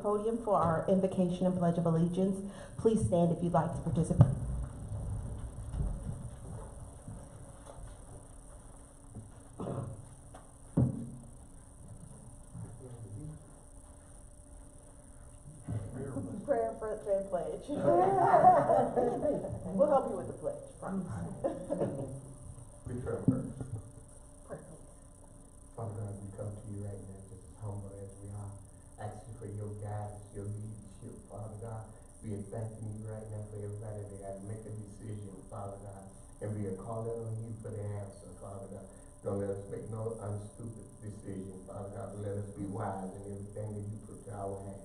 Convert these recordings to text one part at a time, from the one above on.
podium for our invocation and pledge of allegiance. Please stand if you'd like to participate. Prayer for the pledge. We'll help you with the pledge, promise. We pray first. Father God, we come to you right now just as humble as we are, asking for your guidance, your leadership, Father God. We are thanking you right now for everybody that got to make a decision, Father God. And we are calling on you for the answer, Father God. Don't let us make no unstupid decision, Father God, but let us be wise in everything that you put to our hand.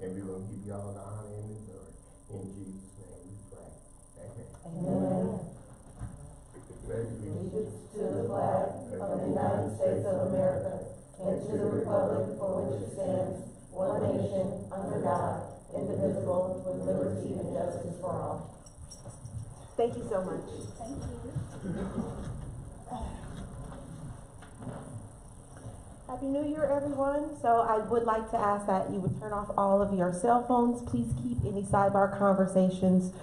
And we will give you all the honor and the glory. In Jesus' name we pray. Amen. Amen. Allegiance to the flag of the United States of America and to the republic for which it stands, one nation, under God, indivisible, with liberty and justice for all. Thank you so much. Thank you. Happy New Year, everyone. So I would like to ask that you would turn off all of your cell phones. Please keep any sidebar conversations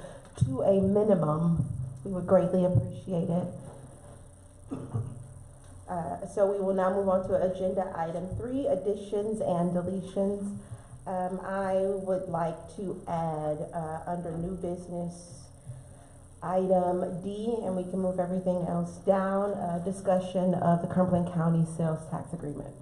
to a minimum. We would greatly appreciate it. So we will now move on to agenda item 3, additions and deletions. I would like to add under new business item D, and we can move everything else down, discussion of the Cumberland County sales tax agreement.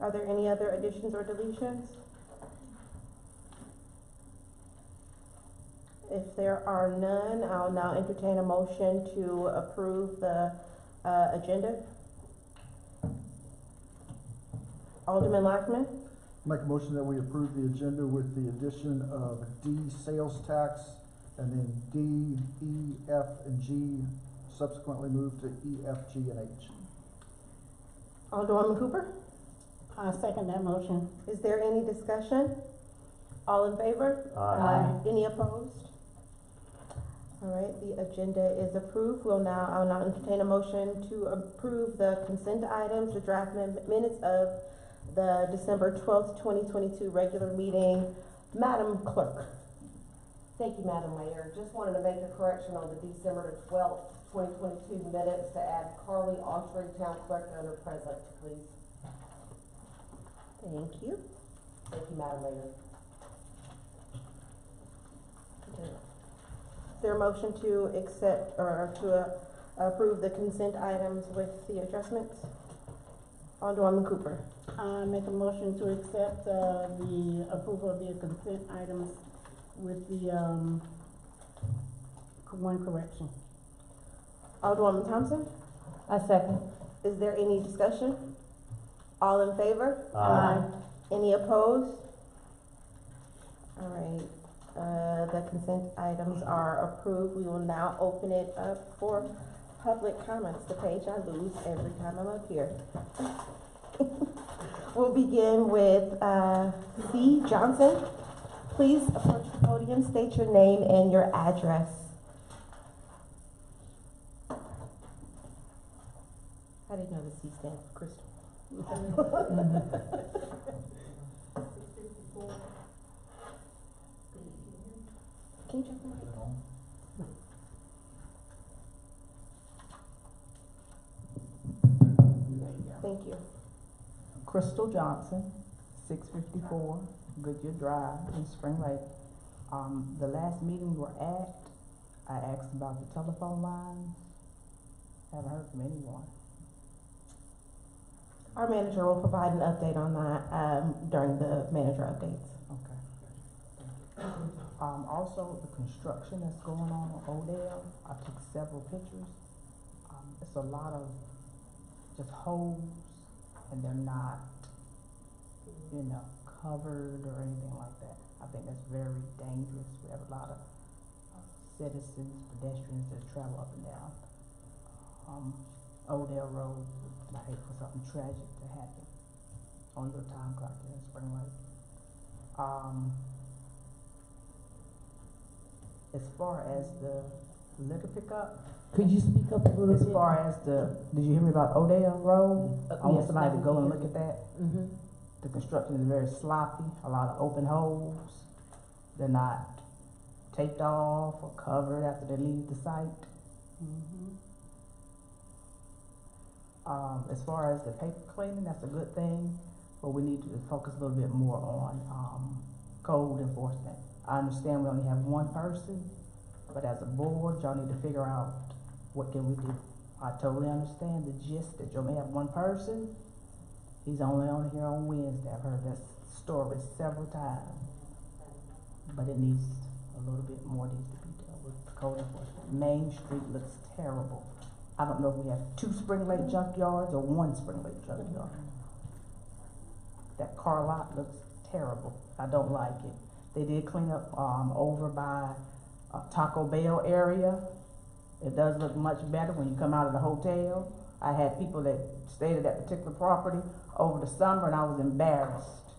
Are there any other additions or deletions? If there are none, I'll now entertain a motion to approve the agenda. Alderman Lockman? Make a motion that we approve the agenda with the addition of D, sales tax, and then D, E, F, and G subsequently move to E, F, G, and H. Alderwoman Cooper? I second that motion. Is there any discussion? All in favor? Aye. Any opposed? All right, the agenda is approved. I'll now entertain a motion to approve the consent items, the draft minutes of the December 12th, 2022 regular meeting. Madam Clerk. Thank you, Madam Mayor. Just wanted to make a correction on the December 12th, 2022 minutes to add Carly Autry, Town Clerk, under present, please. Thank you. Thank you, Madam Mayor. Is there a motion to accept or to approve the consent items with the adjustments? Alderwoman Cooper. Make a motion to accept the approval of the consent items with the one correction. Alderwoman Thompson. I second. Is there any discussion? All in favor? Aye. Any opposed? All right. The consent items are approved. We will now open it up for public comments. The page I lose every time I'm up here. We'll begin with C. Johnson. Please approach the podium, state your name and your address. I didn't know the C stand for Crystal. Can you check the mic? Thank you. Crystal Johnson, 654 Goodyear Drive in Spring Lake. The last meeting we were at, I asked about the telephone lines. Haven't heard from anyone. Our manager will provide an update on that during the manager updates. Okay. Also, the construction that's going on Odell, I took several pictures. It's a lot of just holes, and they're not, covered or anything like that. I think that's very dangerous. We have a lot of citizens, pedestrians that travel up and down Odell Road. I hate for something tragic to happen. on your time clock here in Spring Lake. As far as the liquor pickup, Could you speak up a little bit? as far as did you hear me about Odell Road? I want Yes, somebody to that go would and be look at that. Mm-hmm. The construction is very sloppy, a lot of open holes. They're not taped off or covered after they leave the site. As far as the paper cleaning, that's a good thing, but we need to focus a little bit more on code enforcement. I understand we only have one person, but as a board, y'all need to figure out what can we do. I totally understand the gist that you may have one person. He's only on here on Wednesday. I've heard that story several times. But it needs a little bit more needs to be done with code enforcement. Main Street looks terrible. I don't know if we have 2 Spring Lake junkyards or 1 Spring Lake junkyard. That car lot looks terrible. I don't like it. They did clean up over by Taco Bell area. It does look much better when you come out of the hotel. I had people that stayed at that particular property over the summer and I was embarrassed.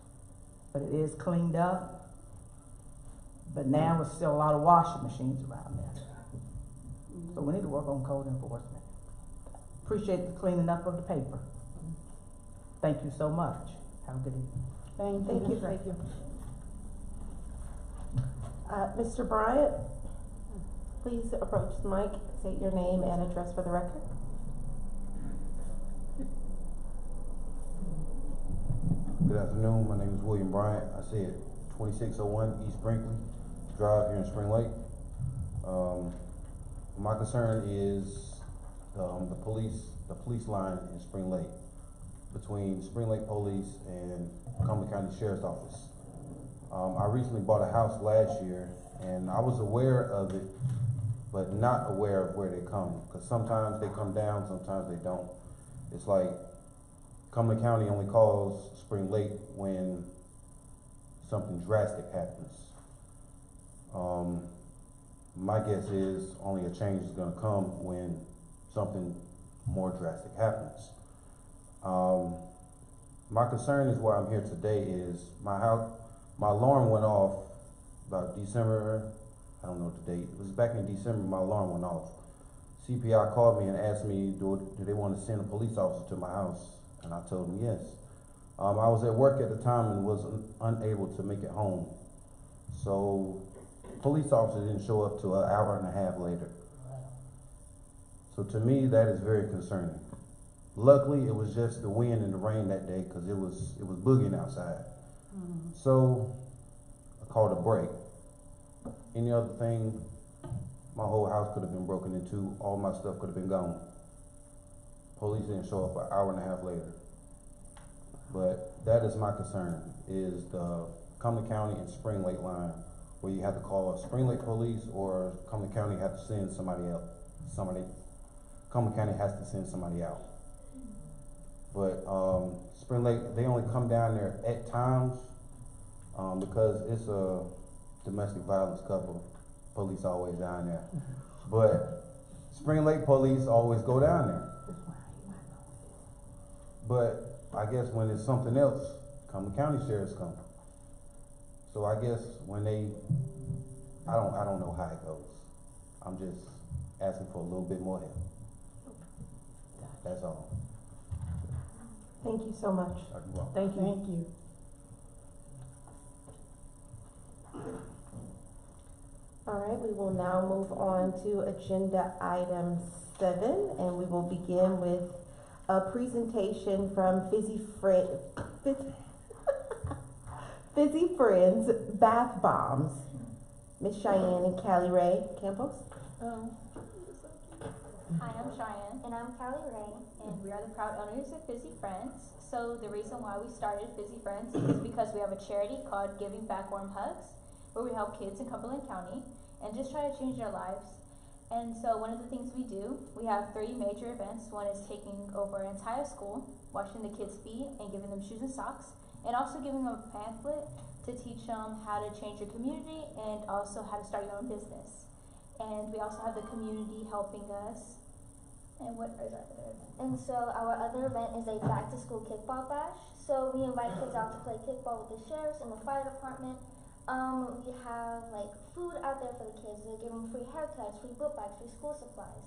But it is cleaned up. But now there's still a lot of washing machines around there. So we need to work on code enforcement. Appreciate the cleaning up of the paper. Thank you so much. Have a good evening. Thank you. Mr. Bryant, please approach the mic, state your name and address for the record. Good afternoon, my name is William Bryant. I said 2601 East Brinkley Drive here in Spring Lake. My concern is the police line in Spring Lake, between Spring Lake Police and Cumberland County Sheriff's Office. I recently bought a house last year and I was aware of it, but not aware of where they come, because sometimes they come down, sometimes they don't. It's like Cumberland County only calls Spring Lake when something drastic happens. My guess is only a change is going to come when something more drastic happens. My concern is why I'm here today is my alarm went off about December, I don't know the date, it was back in December my alarm went off. CPI called me and asked me, do they want to send a police officer to my house? And I told them yes. I was at work at the time and was unable to make it home. So police officer didn't show up till an hour and a half later. So to me, that is very concerning. Luckily, it was just the wind and the rain that day because it was boogieing outside. So I called a break. Any other thing, my whole house could have been broken into, all my stuff could have been gone. Police didn't show up an hour and a half later. But that is my concern, is the Cumberland County and Spring Lake line, where you have to call Spring Lake Police or Cumberland County have to send somebody out. Cumberland County has to send somebody out. But Spring Lake, they only come down there at times because it's a domestic violence couple. Police always down there. But Spring Lake police always go down there. But I guess when it's something else, Cumberland County sheriffs come. So I guess when I don't know how it goes. I'm just asking for a little bit more help. That's all. Thank you so much. Thank you. All right, we will now move on to agenda item 7, and we will begin with a presentation from Fizzy Friends Bath Bombs. Miss Cheyenne and Callie Ray Campos. Hi, I'm Cheyenne. And I'm Callie Ray. And we are the proud owners of Fizzy Friends. So the reason why we started Fizzy Friends is because we have a charity called Giving Back Warm Hugs, where we help kids in Cumberland County and just try to change their lives. And so one of the things we do, we have 3 major events. One is taking over an entire school, washing the kids' feet and giving them shoes and socks, and also giving them a pamphlet to teach them how to change your community and also how to start your own business. And we also have the community helping us And what is our other event? And so our other event is a back to school kickball bash. So we invite kids out to play kickball with the sheriffs and the fire department. We have like food out there for the kids. They give them free haircuts, free book bags, free school supplies.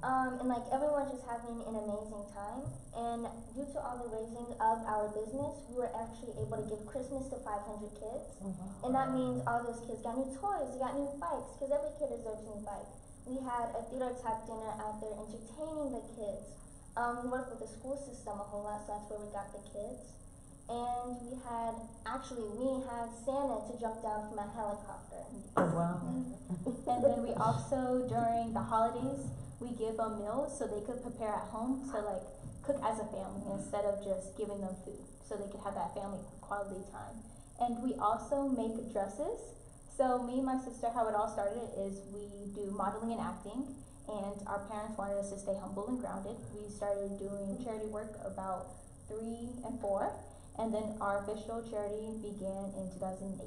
And like everyone's just having an amazing time. And due to all the raising of our business, we were actually able to give Christmas to 500 kids. And that means all those kids got new toys, they got new bikes, because every kid deserves a new bike. We had a theater type dinner out there entertaining the kids. We worked with the school system a whole lot, so that's where we got the kids. And we had Santa to jump down from a helicopter. Oh, wow. And then we also, during the holidays, we give them meals so they could prepare at home to like cook as a family instead of just giving them food, so they could have that family quality time. And we also make dresses. So me and my sister, how it all started is we do modeling and acting, and our parents wanted us to stay humble and grounded. We started doing charity work about 3 and 4, and then our official charity began in 2018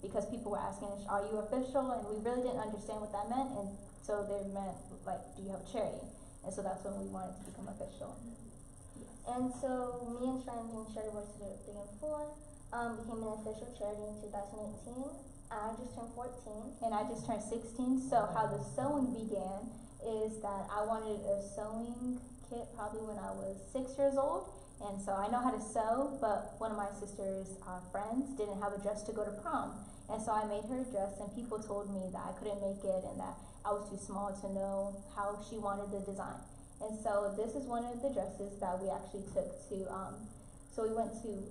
because people were asking us, are you official? And we really didn't understand what that meant, and so they meant like, do you have a charity? And so that's when we wanted to become official. And so me and Cheyenne doing charity work to 3 and 4 became an official charity in 2018. I just turned 14. And I just turned 16. So how the sewing began is that I wanted a sewing kit probably when I was 6 years old. And so I know how to sew, but one of my sister's friends didn't have a dress to go to prom. And so I made her a dress, and people told me that I couldn't make it and that I was too small to know how she wanted the design. And so this is one of the dresses that we actually took to, so we went to,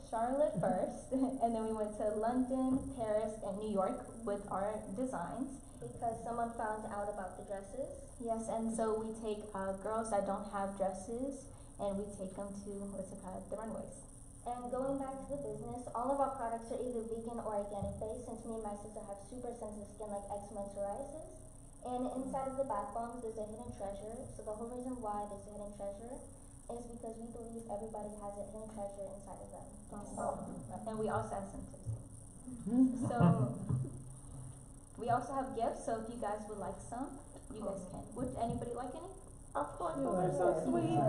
Charlotte first, and then we went to London, Paris, and New York with our designs. Because someone found out about the dresses. Yes, and so we take girls that don't have dresses, and we take them to, the runways. And going back to the business, all of our products are either vegan or organic based, since me and my sister have super sensitive skin like eczema and psoriasis. And inside of the bath bombs, there's a hidden treasure. So the whole reason why there's a hidden treasure is because we believe everybody has a hidden treasure inside of them. And we also have some tips. So we also have gifts, so if you guys would like some, you guys can. Would anybody like any? Of course, we're so sweet.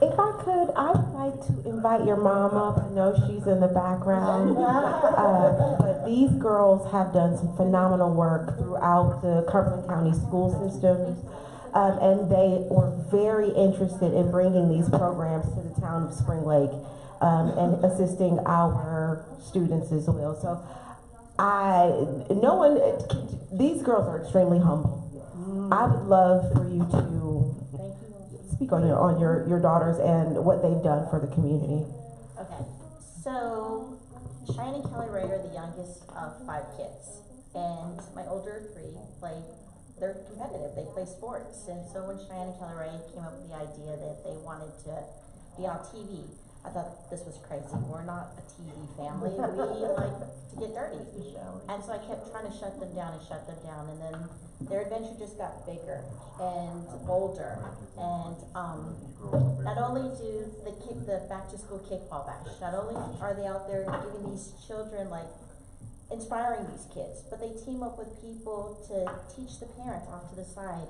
If I could, I would like to invite your mom up. I know she's in the background. But these girls have done some phenomenal work throughout the Cumberland County school systems. And they were very interested in bringing these programs to the town of Spring Lake and assisting our students as well. So these girls are extremely humble. I would love for you to speak on your daughters and what they've done for the community. Okay, so Cheyenne and Kelly Ray are the youngest of 5 kids, and my older 3 they're competitive, they play sports, and so when Cheyenne and Kelly Ray came up with the idea that they wanted to be on TV, I thought this was crazy. We're not a TV family, we like to get dirty. And so I kept trying to shut them down, and then their adventure just got bigger and bolder. And not only do the back to school kickball bash, not only are they out there giving these children, like, inspiring these kids, but they team up with people to teach the parents off to the side,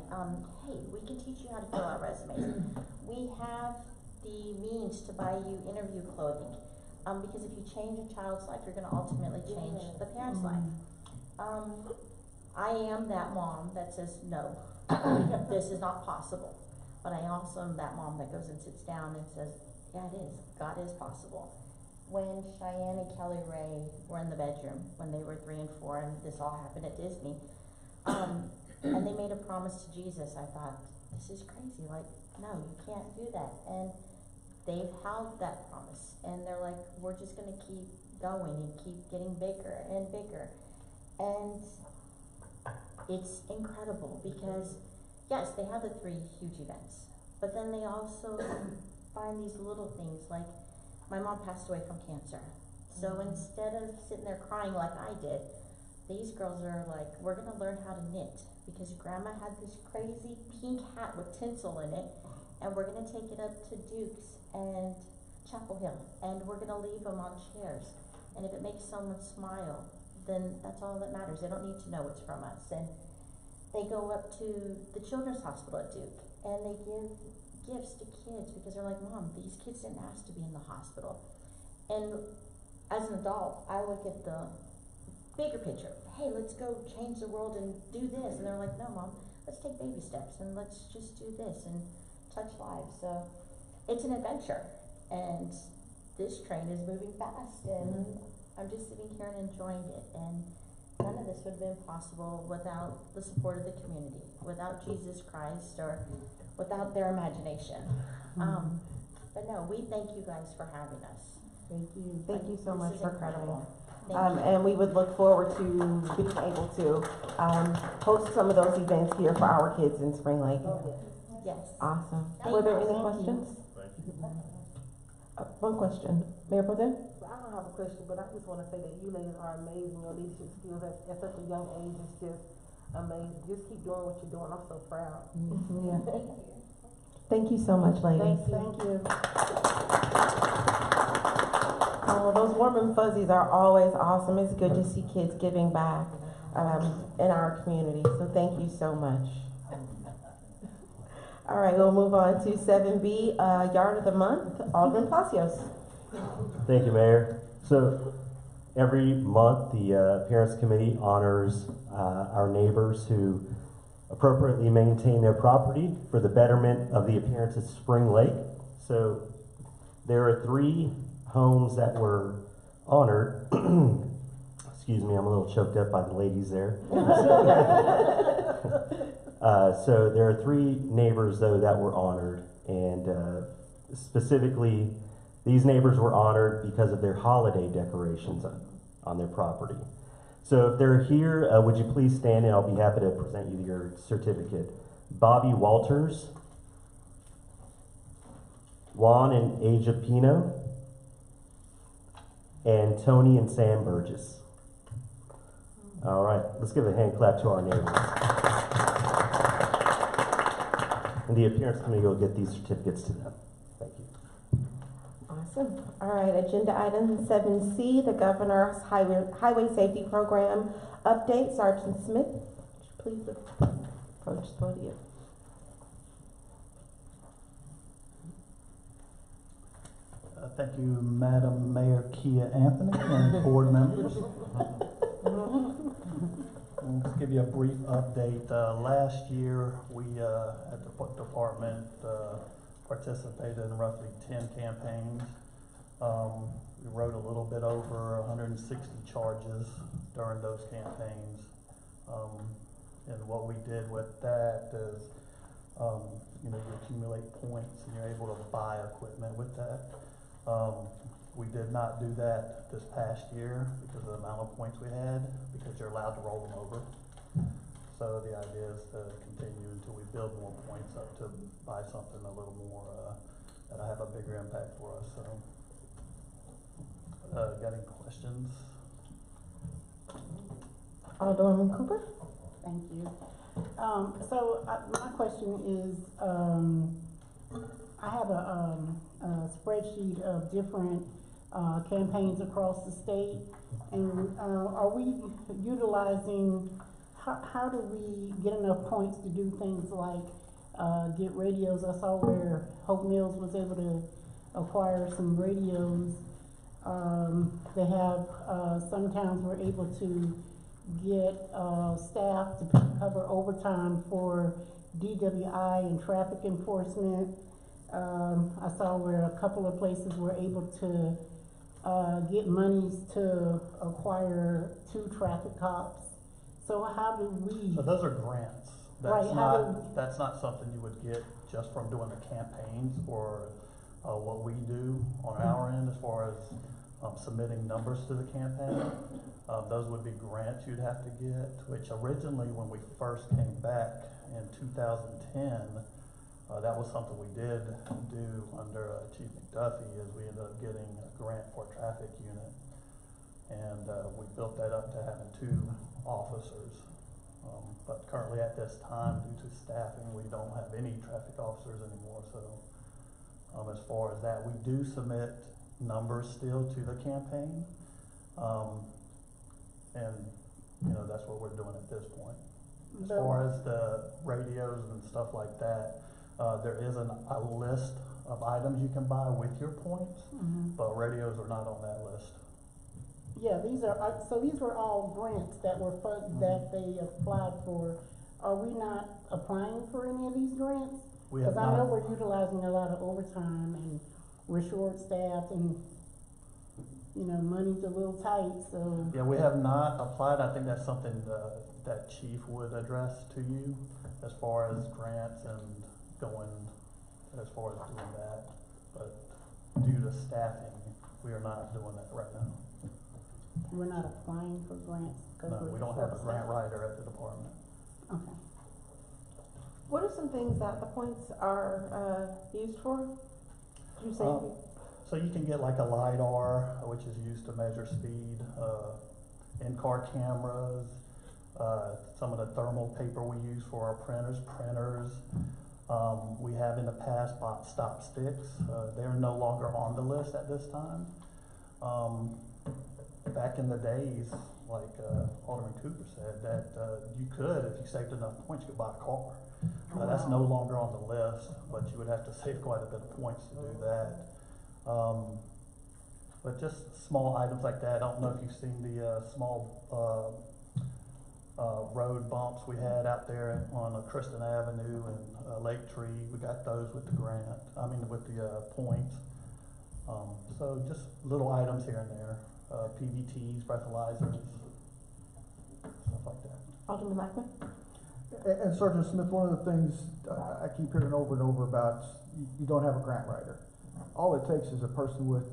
hey, we can teach you how to fill out resumes. We have the means to buy you interview clothing, because if you change a child's life, you're going to ultimately change the parent's life. I am that mom that says, no, this is not possible, but I also am that mom that goes and sits down and says, yeah, it is. God is possible. When Cheyenne and Kelly Ray were in the bedroom, when they were 3 and 4, and this all happened at Disney, and they made a promise to Jesus, I thought, this is crazy, like, no, you can't do that. And they've held that promise, and they're like, we're just gonna keep going and keep getting bigger and bigger. And it's incredible because, yes, they have the 3 huge events, but then they also find these little things, like, my mom passed away from cancer. So instead of sitting there crying like I did, these girls are like, we're gonna learn how to knit because grandma had this crazy pink hat with tinsel in it, and we're gonna take it up to Duke's and Chapel Hill, and we're gonna leave them on chairs. And if it makes someone smile, then that's all that matters. They don't need to know it's from us. And They go up to the Children's Hospital at Duke, and they give gifts to kids because they're like, Mom, these kids didn't ask to be in the hospital. And as an adult, I look at the bigger picture. Hey, let's go change the world and do this. And they're like, no, Mom, let's take baby steps and let's just do this and touch lives. So it's an adventure, and this train is moving fast, and I'm just sitting here and enjoying it. And none of this would have been possible without the support of the community, without Jesus Christ, or without their imagination. But no, we thank you guys for having us. Thank you. Thank you so This much is for incredible. coming. Thank you. And we would look forward to being able to host some of those events here for our kids in Spring Lake. Yes. Awesome. Thank Were there you. any questions? One question. Mayor Pro Tem? I don't have a question, but I just wanna say that you ladies are amazing. Your leadership skills at such a young age is just amazing. Just keep doing what you're doing. I'm so proud. Thank you so much, ladies. Thank you. Oh, those warm and fuzzies are always awesome. It's good to see kids giving back in our community. So thank you so much. All right, we'll move on to 7B, Yard of the Month, Alderman Palacios. Thank you, Mayor. So every month, the Appearance Committee honors our neighbors who appropriately maintain their property for the betterment of the appearance of Spring Lake. So there are 3 homes that were honored. Excuse me, I'm a little choked up by the ladies there. So there are 3 neighbors, though, that were honored, and specifically, these neighbors were honored because of their holiday decorations on their property. So if they're here, would you please stand, and I'll be happy to present you your certificate. Bobby Walters, Juan and Aja Pino, and Tony and Sam Burgess. All right, let's give a hand clap to our neighbors. And the Appearance Committee will get these certificates to them. Thank you. Awesome. All right, agenda item 7C, the Governor's Highway Safety Program update. Sergeant Smith, would you please approach the podium. Thank you, Madam Mayor Kia Anthony and board members. I'll just give you a brief update. Last year, we at the department participated in roughly 10 campaigns. We wrote a little bit over 160 charges during those campaigns. And what we did with that is, you accumulate points and you're able to buy equipment with that. We did not do that this past year because of the amount of points we had, because you're allowed to roll them over. So the idea is to continue until we build more points up to buy something a little more, that'll have a bigger impact for us. So, got any questions? Alderman Cooper? Thank you. My question is, I have a spreadsheet of different campaigns across the state, and are we utilizing, how do we get enough points to do things like get radios? I saw where Hope Mills was able to acquire some radios. They have, some towns were able to get staff to cover overtime for DWI and traffic enforcement. I saw where a couple of places were able to get monies to acquire 2 traffic cops. So how do we? So those are grants. Right, That's not something you would get just from doing the campaigns or what we do on our end as far as submitting numbers to the campaign. Those would be grants you'd have to get, which originally when we first came back in 2010, that was something we did do under Chief McDuffie, is we ended up getting a grant for a traffic unit. And we built that up to having 2 officers. But currently at this time, due to staffing, we don't have any traffic officers anymore. So as far as that, we do submit numbers still to the campaign. And that's what we're doing at this point. As far as the radios and stuff like that, there is a list of items you can buy with your points, but radios are not on that list. Yeah, these are, so these were all grants that were that they applied for. Are we not applying for any of these grants? We have Because I know not, we're utilizing a lot of overtime and we're short-staffed and, you know, money's a little tight, so. yeah, we have not applied. I think that's something that Chief would address to you as far as grants and going, as far as doing that. But due to staffing, we are not doing that right now. We're not applying for grants? No, we don't have a grant writer at the department. Okay. What are some things that the points are used for? Did you say? So you can get like a LiDAR, which is used to measure speed, in-car cameras, some of the thermal paper we use for our printers. We have in the past bought stop sticks. They're no longer on the list at this time. Back in the days, like Alderman Cooper said, that you could, if you saved enough points, you could buy a car. That's no longer on the list, but you would have to save quite a bit of points to do that. But just small items like that. I don't know if you've seen the small road bumps we had out there on Kristen Avenue and Lake Tree. We got those with the grant, with the points. So just little items here and there. PVTs, breathalyzers, stuff like that. Alderman Lackman? And Sergeant Smith, one of the things I keep hearing over and over about, you don't have a grant writer. All it takes is a person with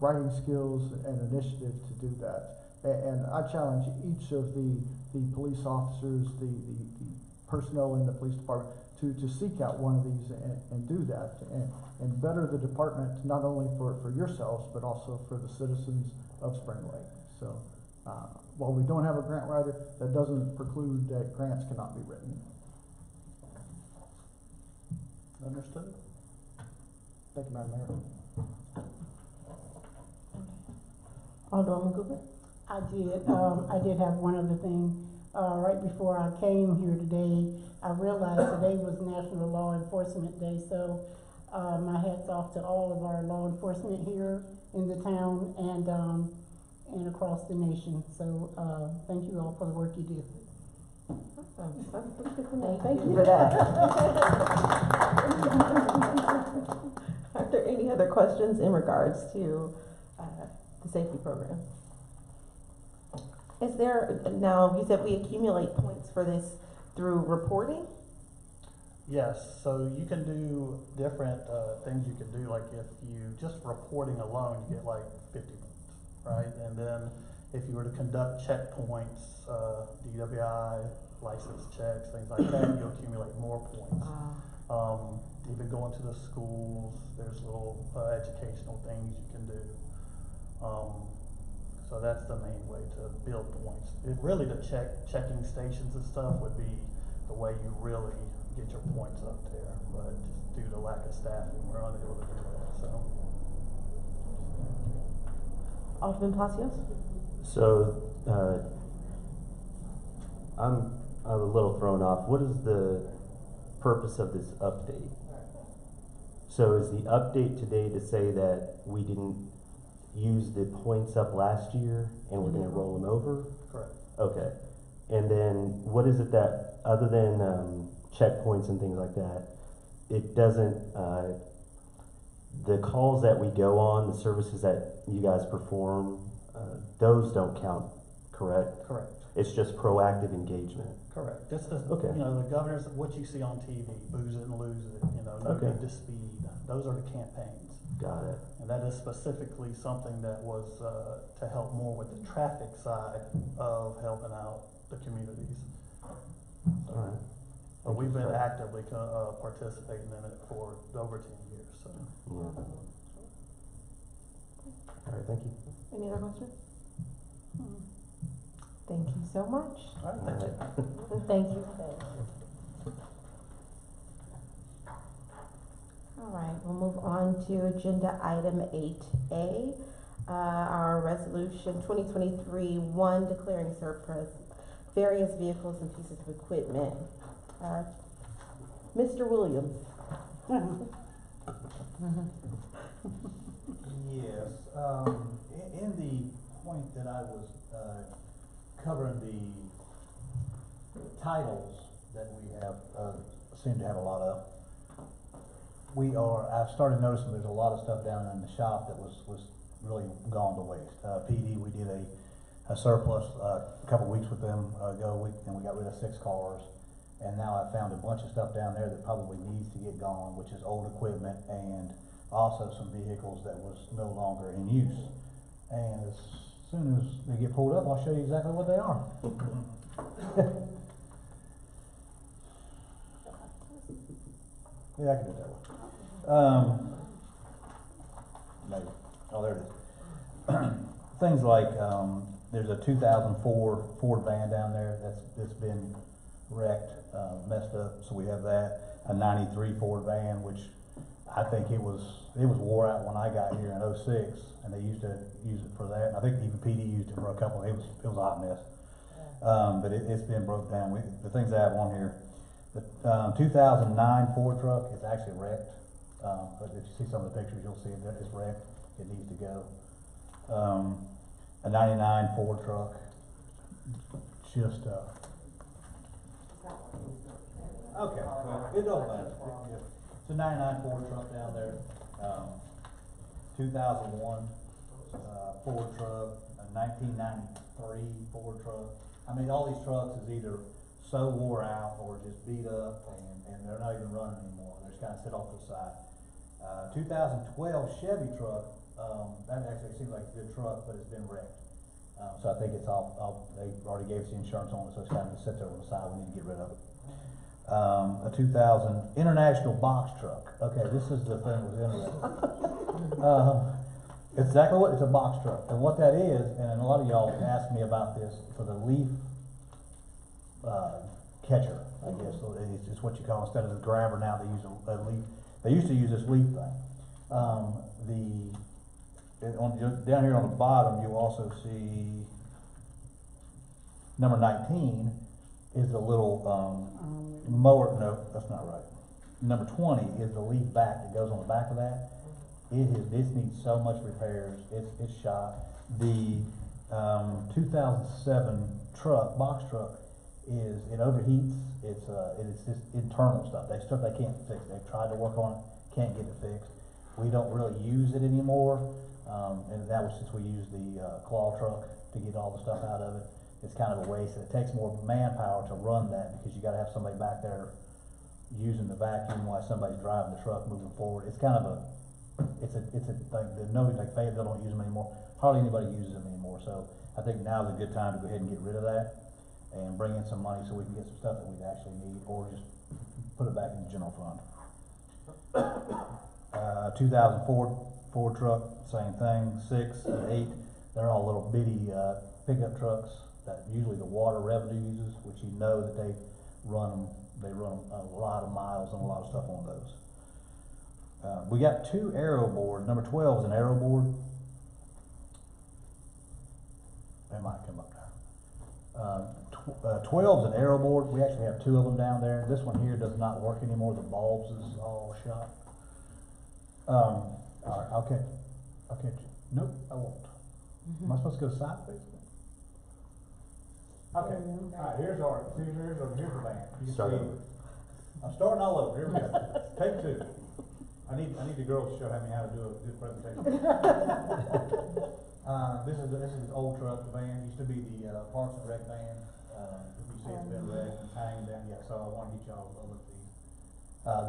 writing skills and initiative to do that. And I challenge each of the police officers, the personnel in the police department to seek out one of these and do that and better the department, not only for yourselves, but also for the citizens of Spring Lake. So while we don't have a grant writer, that doesn't preclude that grants cannot be written. Understood? Thank you, Madam Mayor. Alderman Cooper? I did have one other thing. Right before I came here today, I realized today was National Law Enforcement Day, so my hat's off to all of our law enforcement here in the town and across the nation. So thank you all for the work you do. Awesome. That's good to know. Thank you for that. Are there any other questions in regards to the safety program? Is there, now you said we accumulate points for this through reporting? Yes, so you can do different things you can do, like if you, just reporting alone, you get like 50 points, right? And then if you were to conduct checkpoints, DWI, license checks, things like that, you accumulate more points. Even going to the schools, there's little educational things you can do. So that's the main way to build points. Really the checking stations and stuff would be the way you really get your points up there, but just due to lack of staffing, we're unable to do that, so. Alderman Palacios? So, I'm a little thrown off. What is the purpose of this update? So is the update today to say that we didn't use the points up last year and we're gonna roll them over? Correct. Okay. And then what is it that, other than checkpoints and things like that, it doesn't, the calls that we go on, the services that you guys perform, those don't count, correct? Correct. It's just proactive engagement. Correct. Just the, Okay. you know, the governor's, what you see on TV, booze it and lose it, you know, no Okay. need to speed. Those are the campaigns. Got it. And that is specifically something that was to help more with the traffic side of helping out the communities. All right. But we've been actively participating in it for over 10 years, so. Yeah. All right, thank you. Any other questions? Thank you so much. All right, thank you. Thank you. All right, we'll move on to agenda item 8A, our resolution 2023-1 declaring surplus various vehicles and pieces of equipment. Mr. Williams. Yes, in the point that I was, covering the titles that we have, seem to have a lot of, I've started noticing there's a lot of stuff down in the shop that was really gone to waste. PD, we did a surplus, a couple weeks with them ago, and we got rid of 6 cars. And now I found a bunch of stuff down there that probably needs to get gone, which is old equipment and also some vehicles that was no longer in use. And as soon as they get pulled up, I'll show you exactly what they are. Yeah, I can do it that way. Maybe. Oh, there it is. Things like, there's a 2004 Ford van down there that's been wrecked, messed up, so we have that. A 93 Ford van, which I think it was wore out when I got here in '06, and they used to use it for that. I think even PD used it for a couple. It was a hot mess. But it's been broke down. The things I have on here, the 2009 Ford truck is actually wrecked. But if you see some of the pictures, you'll see it's wrecked. It needs to go. A 99 Ford truck, just okay, well, it don't matter. It's a 99 Ford truck down there, 2001 Ford truck, a 1993 Ford truck. I mean, all these trucks is either so wore out or just beat up, and they're not even running anymore. They're just kind of sit off to the side. 2012 Chevy truck, that actually seems like a good truck, but it's been wrecked. So I think it's all they already gave us the insurance on it, so it's kind of just sit there on the side. We need to get rid of it. A 2000 International box truck. Okay, this is the thing that was interesting. It's exactly what, it's a box truck. And what that is, and a lot of y'all asked me about this, for the leaf catcher, I guess. So it's what you call, instead of the grabber now, they use a leaf. They used to use this leaf thing. Down here on the bottom, you also see number 19 is the little mower. No, that's not right. Number 20 is the leaf back that goes on the back of that. This needs so much repairs. It's shot. The 2007 truck, box truck, it overheats. It's just internal stuff. Stuff they can't fix. They've tried to work on it, can't get it fixed. We don't really use it anymore, and that was since we used the claw truck to get all the stuff out of it. It's kind of a waste. It takes more manpower to run that because you got to have somebody back there using the vacuum while somebody's driving the truck moving forward. It's kind of it's a thing that nobody, like Fayetteville don't use them anymore. Hardly anybody uses them anymore. So I think now's a good time to go ahead and get rid of that and bring in some money so we can get some stuff that we actually need, or just put it back in the general fund. 2004 Ford truck, same thing. 6 and 8, they're all little bitty pickup trucks that usually the water revenue uses, which you know that they run a lot of miles and a lot of stuff on those. We got 2 aero boards. Number 12 is an aero board. They might come up now. 12 is an aero board. We actually have 2 of them down there. This one here does not work anymore. The bulbs is all shot. All right, I'll catch you. Nope, I won't. Am I supposed to go side face? Okay. All right, here's the band. Start over. I'm starting all over. Here we go. Take 2. I need the girls to show me how to do a good presentation. This is an old truck. The van used to be the Parks and Rec van. If you see it's been wrecked and hanging down. Yeah, so I want to get y'all a look at these.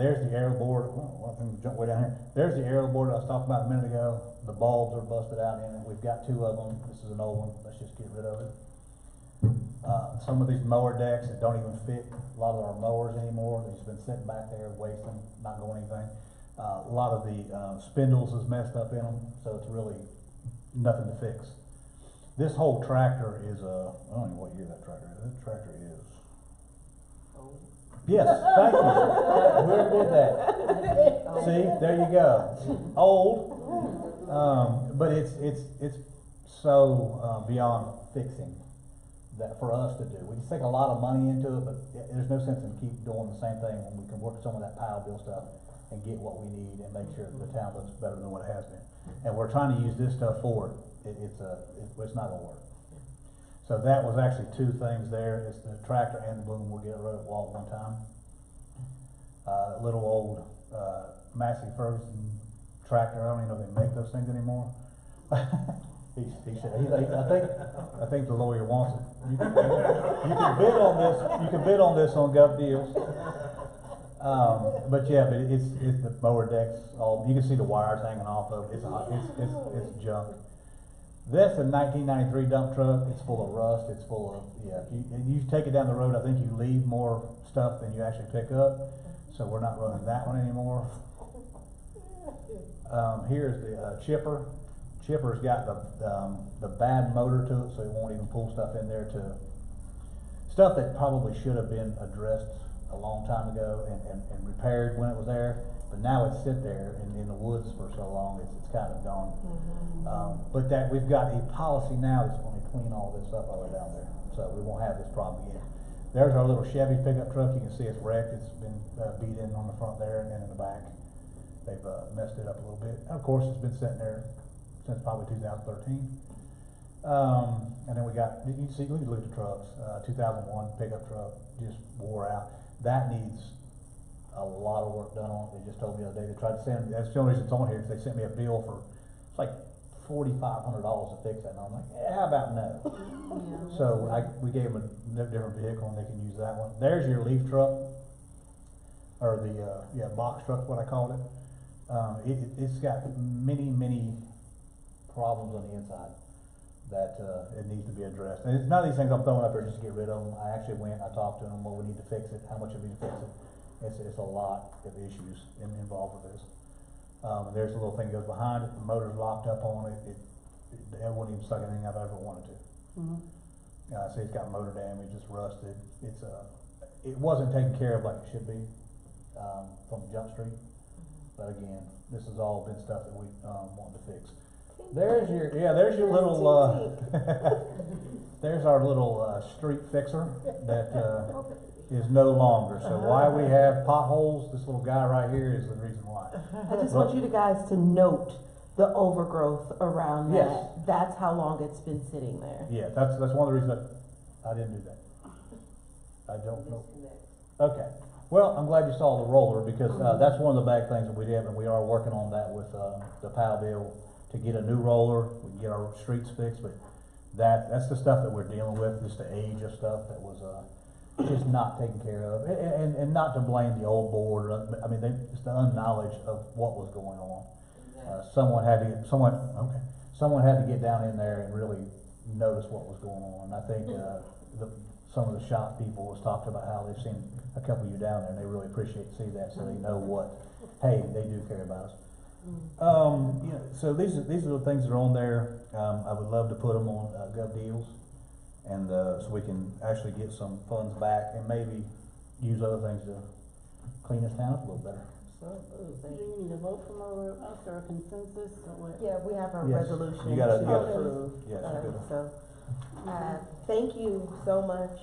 There's the aero board. One thing, jump way down here. There's the aero board I was talking about a minute ago. The bulbs are busted out in it. We've got 2 of them. This is an old one. Let's just get rid of it. Some of these mower decks that don't even fit a lot of our mowers anymore. They've just been sitting back there wasting, not going anything. A lot of the spindles is messed up in them, so it's really nothing to fix. This whole tractor is I don't know what year that tractor is. That tractor is. Yes, thank you. Whoever did that. See, there you go. Old, but it's so beyond fixing that for us to do. We just take a lot of money into it, but there's no sense in keep doing the same thing when we can work some of that pile bill stuff and get what we need and make sure the town looks better than what it has been. And we're trying to use this stuff for it. It's not gonna work. So that was actually two things there. It's the tractor and the boom. We'll get rid of it all at one time. Little old, Massey Ferguson tractor. I don't even know if they make those things anymore. He said, I think the lawyer wants it. You can bid on this. You can bid on this on Gov Deals. But yeah, but it's the mower decks. All you can see the wires hanging off of. It's junk. That's a 1993 dump truck. It's full of rust. It's full of you take it down the road. I think you leave more stuff than you actually pick up. So we're not running that one anymore. Here's the chipper. Chipper's got the bad motor to it, so it won't even pull stuff in there to stuff that probably should have been addressed a long time ago and repaired when it was there. But now it's sit there in the woods for so long, it's kind of gone. But that we've got a policy now that's going to clean all this up all the way down there, so we won't have this problem again. There's our little Chevy pickup truck. You can see it's wrecked. It's been beat in on the front there and in the back. They've messed it up a little bit. And of course, it's been sitting there since probably 2013. And then we got, you can see, look at the trucks. 2001 pickup truck just wore out. That needs a lot of work done on it. They just told me the other day they tried to send. That's the only reason it's on here because they sent me a bill for it's like $4,500 to fix that, and I'm like, yeah, how about no? So we gave them a different vehicle, and they can use that one. There's your leaf truck, or the box truck, what I called it. It's got many problems on the inside that it needs to be addressed. And it's none of these things I'm throwing up there just to get rid of them. I actually went, I talked to them, what we need to fix it, how much we need to fix it. It's a lot of issues involved with this. There's a little thing that goes behind it, the motor's locked up on it. It wouldn't even suck anything I've ever wanted to. See, it's got motor damage, it's rusted. It wasn't taken care of like it should be from Jump Street. But again, this has all been stuff that we wanted to fix. There's your little there's our little street fixer that is no longer. So why we have potholes, this little guy right here is the reason why. I just want you guys to note the overgrowth around that. Yes. That's how long it's been sitting there. Yeah, that's one of the reasons I didn't do that. I don't know. Okay. Well, I'm glad you saw the roller because that's one of the bad things that we did, and we are working on that with the POW bill to get a new roller. We can get our streets fixed, but that's the stuff that we're dealing with, just the age of stuff that was just not taken care of, and not to blame the old board. I mean, it's the unknowledge of what was going on. Someone had to get down in there and really notice what was going on. I think some of the shop people was talking about how they've seen a couple of you down there, and they really appreciate to see that, so they know what, hey, they do care about us. So these are the things that are on there. I would love to put them on Gov Deals, and so we can actually get some funds back and maybe use other things to clean this town up a little better. Do you need a vote from us or a consensus or what? Yeah, we have a Yes. resolution You gotta to approve. yes, So, thank you so much,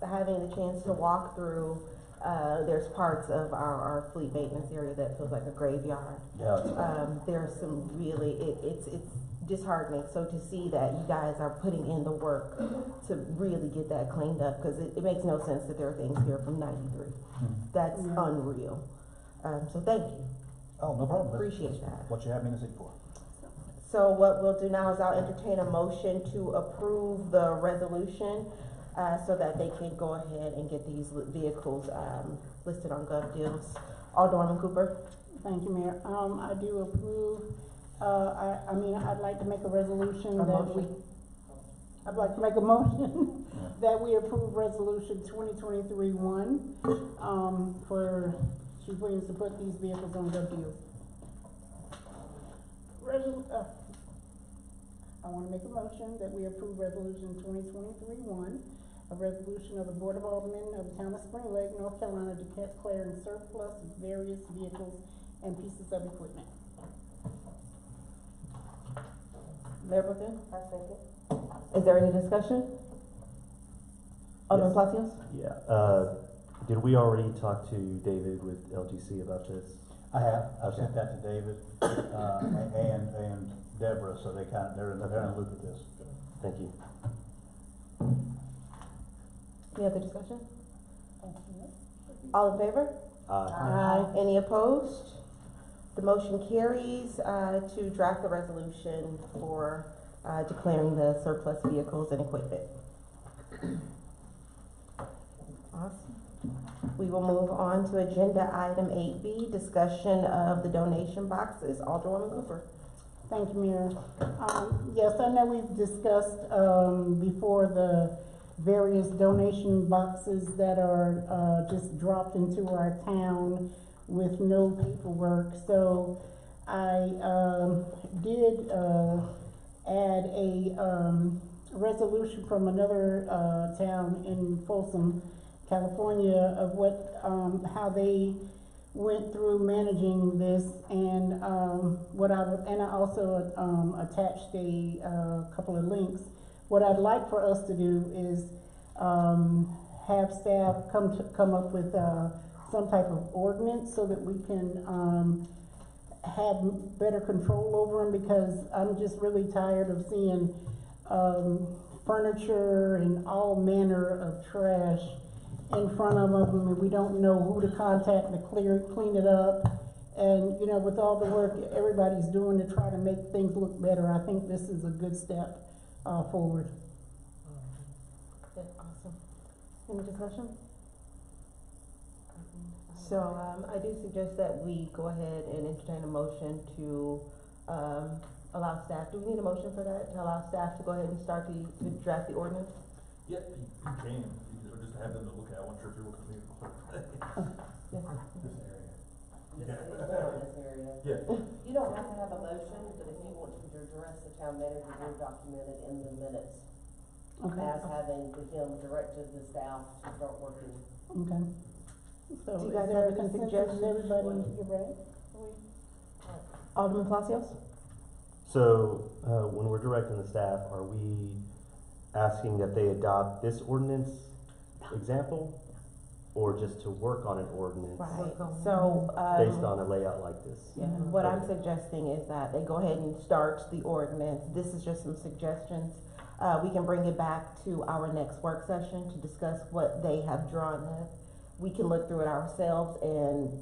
having the chance to walk through. There's parts of our fleet maintenance area that feels like a graveyard. Yeah. There's some really, it's disheartening. So to see that you guys are putting in the work to really get that cleaned up, because it makes no sense that there are things here from '93. That's unreal. So thank you. Oh, no problem. Appreciate that. What you have me to seek for. So what we'll do now is I'll entertain a motion to approve the resolution, so that they can go ahead and get these vehicles, listed on Gov Deals. Alderman Cooper? Thank you, Mayor. I do approve, I'd like to make a resolution I'd like to make a motion that we approve resolution 2023-1, for Chief Williams to put these vehicles on Gov Deals. I want to make a motion that we approve resolution 2023-1, a resolution of the Board of Aldermen of the Town of Spring Lake, North Carolina, declaring surplus of various vehicles and pieces of equipment. Mayor Pro Tem? I second. Is there any discussion? Alderman Palacios? Yeah, did we already talk to David with LGC about this? I have, I've sent that to David, and Deborah, so they're in the loop of this. Thank you. Any other discussion? All in favor? Any opposed? The motion carries, to draft the resolution for, declaring the surplus vehicles and equipment. Awesome. We will move on to agenda item 8B, discussion of the donation boxes. Alderwoman Cooper. Thank you, Mayor. Yes, I know we've discussed, before the various donation boxes that are, just dropped into our town with no paperwork. So I, did, add a, resolution from another, town in Folsom, California, of what, how they went through managing this, and I also attached a couple of links. What I'd like for us to do is have staff come up with some type of ordinance so that we can have better control over them, because I'm just really tired of seeing furniture and all manner of trash in front of them, and we don't know who to contact to clean it up. And, you know, with all the work everybody's doing to try to make things look better, I think this is a good step forward. Okay, awesome. Any discussion? So, I do suggest that we go ahead and entertain a motion to, allow staff, do we need a motion for that? To allow staff to go ahead and start to draft the ordinance? Yep, you can, or just have them to look at, I wasn't sure if you were looking at me. Yes. This area. This area. Yeah. You don't have to have a motion, but if you want to address the town manager, you're documented in the minutes Okay. as having him directed the staff to start working. Okay. So Do you is guys there have a any consensus? suggestions? Everybody, you ready? Alderman Palacios? So, when we're directing the staff, are we asking that they adopt this ordinance example? Or just to work on an ordinance Right, so, based on a layout like this? yeah, what I'm suggesting is that they go ahead and start the ordinance. This is just some suggestions. We can bring it back to our next work session to discuss what they have drawn up. We can look through it ourselves and,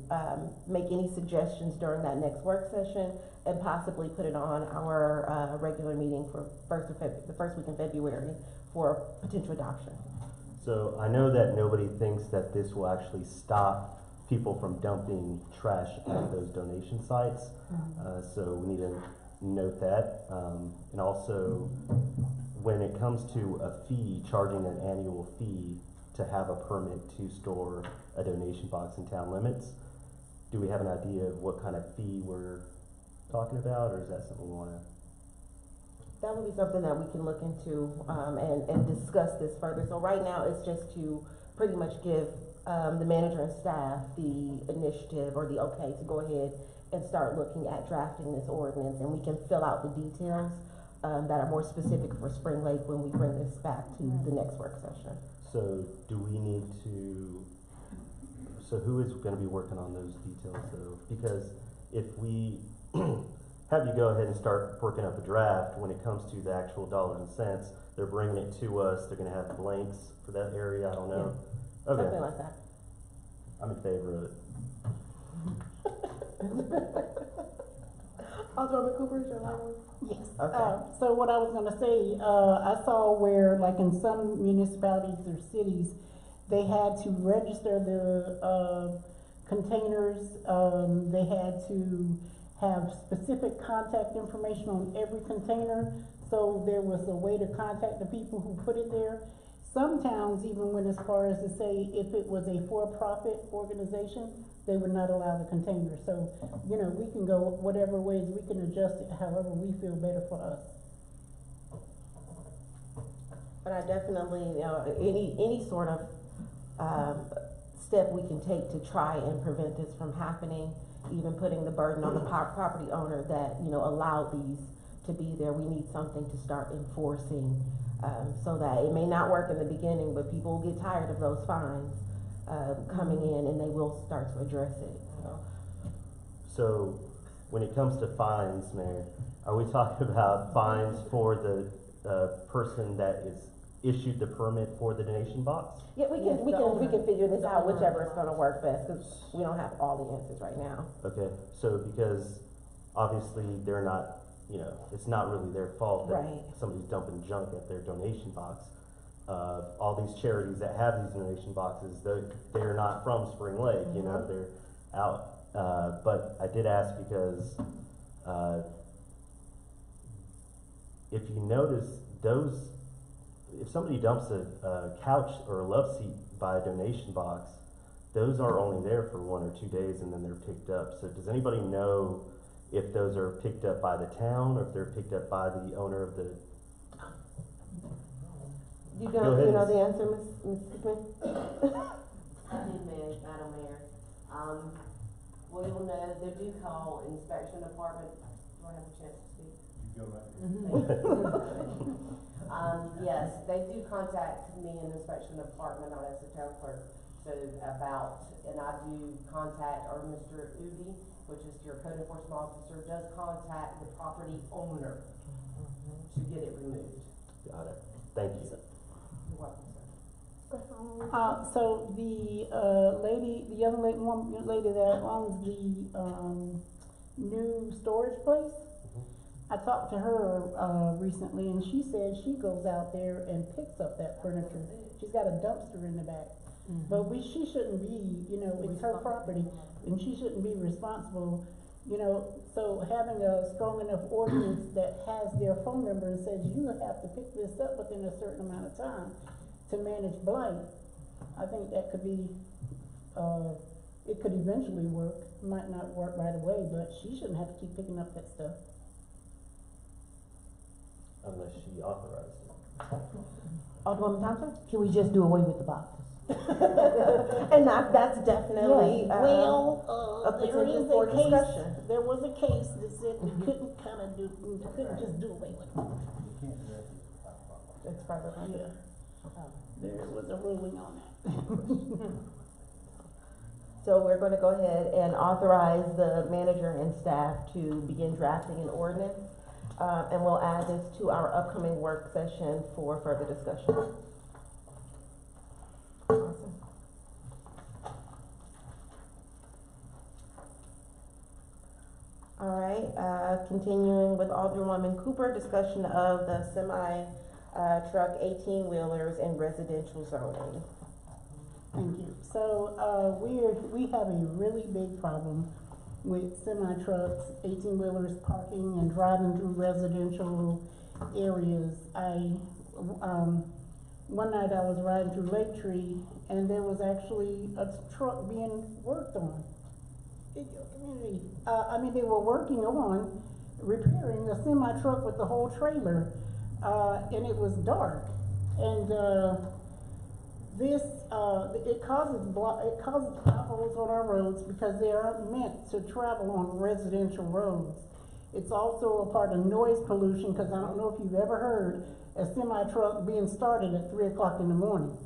make any suggestions during that next work session, and possibly put it on our, regular meeting for the first week in February for potential adoption. So I know that nobody thinks that this will actually stop people from dumping trash at those donation sites. So we need to note that. And also, when it comes to a fee, charging an annual fee to have a permit to store a donation box in town limits, do we have an idea of what kind of fee we're talking about, or is that something we want to? That would be something that we can look into, and discuss this further. So right now, it's just to pretty much give, the manager and staff the initiative or the okay to go ahead and start looking at drafting this ordinance, and we can fill out the details, that are more specific for Spring Lake when we bring this back to the next work session. So do we need to, so who is gonna be working on those details though? Because if we have you go ahead and start working up a draft, when it comes to the actual dollars and cents, they're bringing it to us, they're gonna have blanks for that area, I don't know. Okay, Something like that. I'm in favor of it. Alderman Cooper, is your line on? Yes. Okay. So what I was gonna say, I saw where, like in some municipalities or cities, they had to register the, containers, they had to have specific contact information on every container, so there was a way to contact the people who put it there. Some towns even went as far as to say if it was a for-profit organization, they would not allow the container. So, you know, we can go whatever ways, we can adjust it however we feel better for us. But I definitely, you know, any sort of, step we can take to try and prevent this from happening, even putting the burden on the property owner that, you know, allowed these to be there. We need something to start enforcing, So that it may not work in the beginning, but people will get tired of those fines, coming in, and they will start to address it, so. So, when it comes to fines, Mayor, are we talking about fines for the, person that is issued the permit for the donation box? Yeah, we can figure this out, whichever is gonna work best, cause we don't have all the answers right now. Okay, so because obviously they're not, you know, it's not really their fault that Right. somebody's dumping junk at their donation box. All these charities that have these donation boxes, they're not from Spring Lake, you know, they're out. But I did ask because, if you notice, if somebody dumps a couch or a love seat by a donation box, those are only there for 1 or 2 days and then they're picked up. So does anybody know if those are picked up by the town or if they're picked up by the owner of the? You Go ahead. know the answer, Ms. Smith? I did, Madam Mayor. We will know, they do call inspection department. Do I have a chance to speak? You go right ahead. Yes, they do contact me in the inspection department, not as the town clerk. So and I do contact, or Mr. Udi, which is your code enforcement officer, does contact the property owner to get it removed. Got it. Thank you. You're welcome, sir. So the young lady that owns the new storage place, I talked to her recently, and she said she goes out there and picks up that furniture. She's got a dumpster in the back, but she shouldn't be, you know, it's her property, and she shouldn't be responsible, you know. So having a strong enough ordinance that has their phone number and says you have to pick this up within a certain amount of time to manage blight, I think that could be, it could eventually work. Might not work right away, but she shouldn't have to keep picking up that stuff. Unless she authorized it. Alderwoman Thompson, can we just do away with the boxes? And that's definitely, Yes. a potential for discussion. There was a case that said we couldn't just do away with it. It's private property. Yeah. There was a ruling on that. So we're gonna go ahead and authorize the manager and staff to begin drafting an ordinance. And we'll add this to our upcoming work session for further discussion. Awesome. All right, continuing with Alderwoman Cooper, discussion of the truck 18-wheelers in residential zoning. Thank you. So, we have a really big problem with semi-trucks, 18-wheelers parking and driving through residential areas. One night I was riding through Lake Tree, and there was actually a truck being worked on in your community. They were working on repairing a semi-truck with the whole trailer, and it was dark. And it causes potholes on our roads because they aren't meant to travel on residential roads. It's also a part of noise pollution, because I don't know if you've ever heard a semi-truck being started at 3 o'clock in the morning.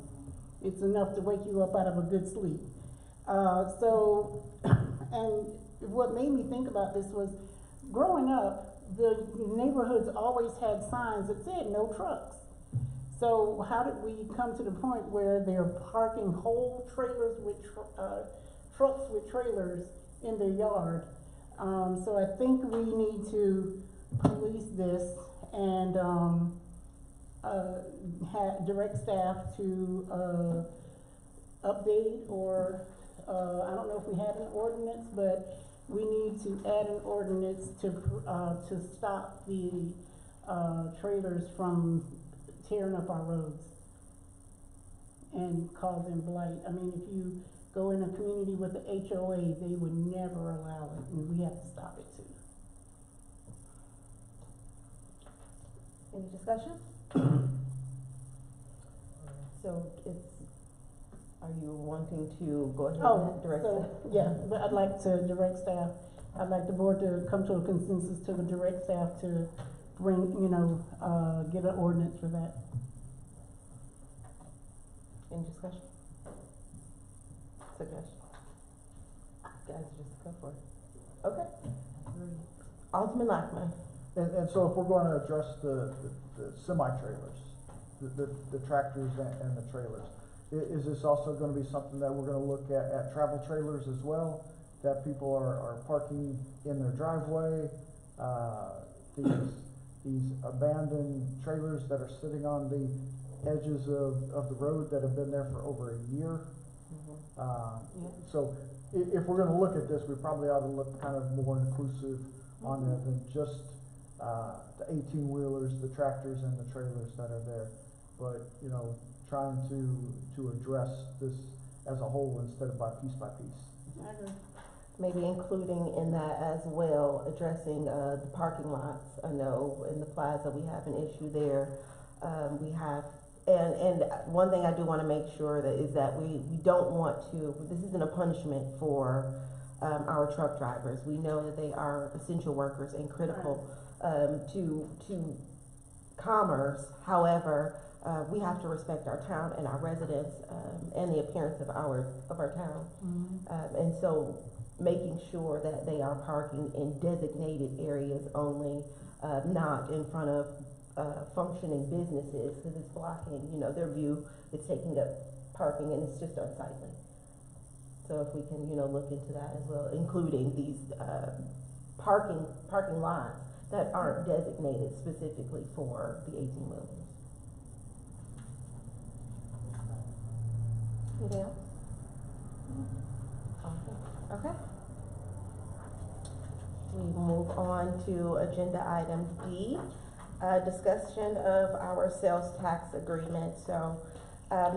It's enough to wake you up out of a good sleep. And what made me think about this was, growing up, the neighborhoods always had signs that said no trucks. So how did we come to the point where they're parking whole trailers with trucks with trailers in their yard? So I think we need to police this and direct staff to update, or I don't know if we have an ordinance, but we need to add an ordinance to stop the trailers from tearing up our roads and causing blight. I mean, if you go in a community with the HOA, they would never allow it, and we have to stop it too. Any discussion? So are you wanting to go ahead and direct staff? Yeah, but I'd like to direct staff, I'd like the board to come to a consensus to direct staff to bring, get an ordinance for that. Any discussion? Suggestion? Guys, just go for it. Okay. Alderman Lockman. And so if we're gonna address the semi-trailers, the tractors and the trailers, is this also gonna be something that we're gonna look at travel trailers as well? That people are parking in their driveway, these abandoned trailers that are sitting on the edges of the road that have been there for over a year? So if we're gonna look at this, we probably ought to look kind of more inclusive on there than just the 18-wheelers, the tractors and the trailers that are there. But, trying to address this as a whole instead of by piece. I agree. Maybe including in that as well, addressing the parking lots. I know in the plaza we have an issue there. We have, and one thing I do want to make sure that is that we don't want to, this isn't a punishment for our truck drivers. We know that they are essential workers and critical to commerce. However, we have to respect our town and our residents and the appearance of our town. And so making sure that they are parking in designated areas only, not in front of functioning businesses, because it's blocking, their view. It's taking up parking and it's just unsightly. So if we can, look into that as well, including these parking lots that aren't designated specifically for the 18-wheelers. Anything else? Okay. We move on to agenda item D, discussion of our sales tax agreement. So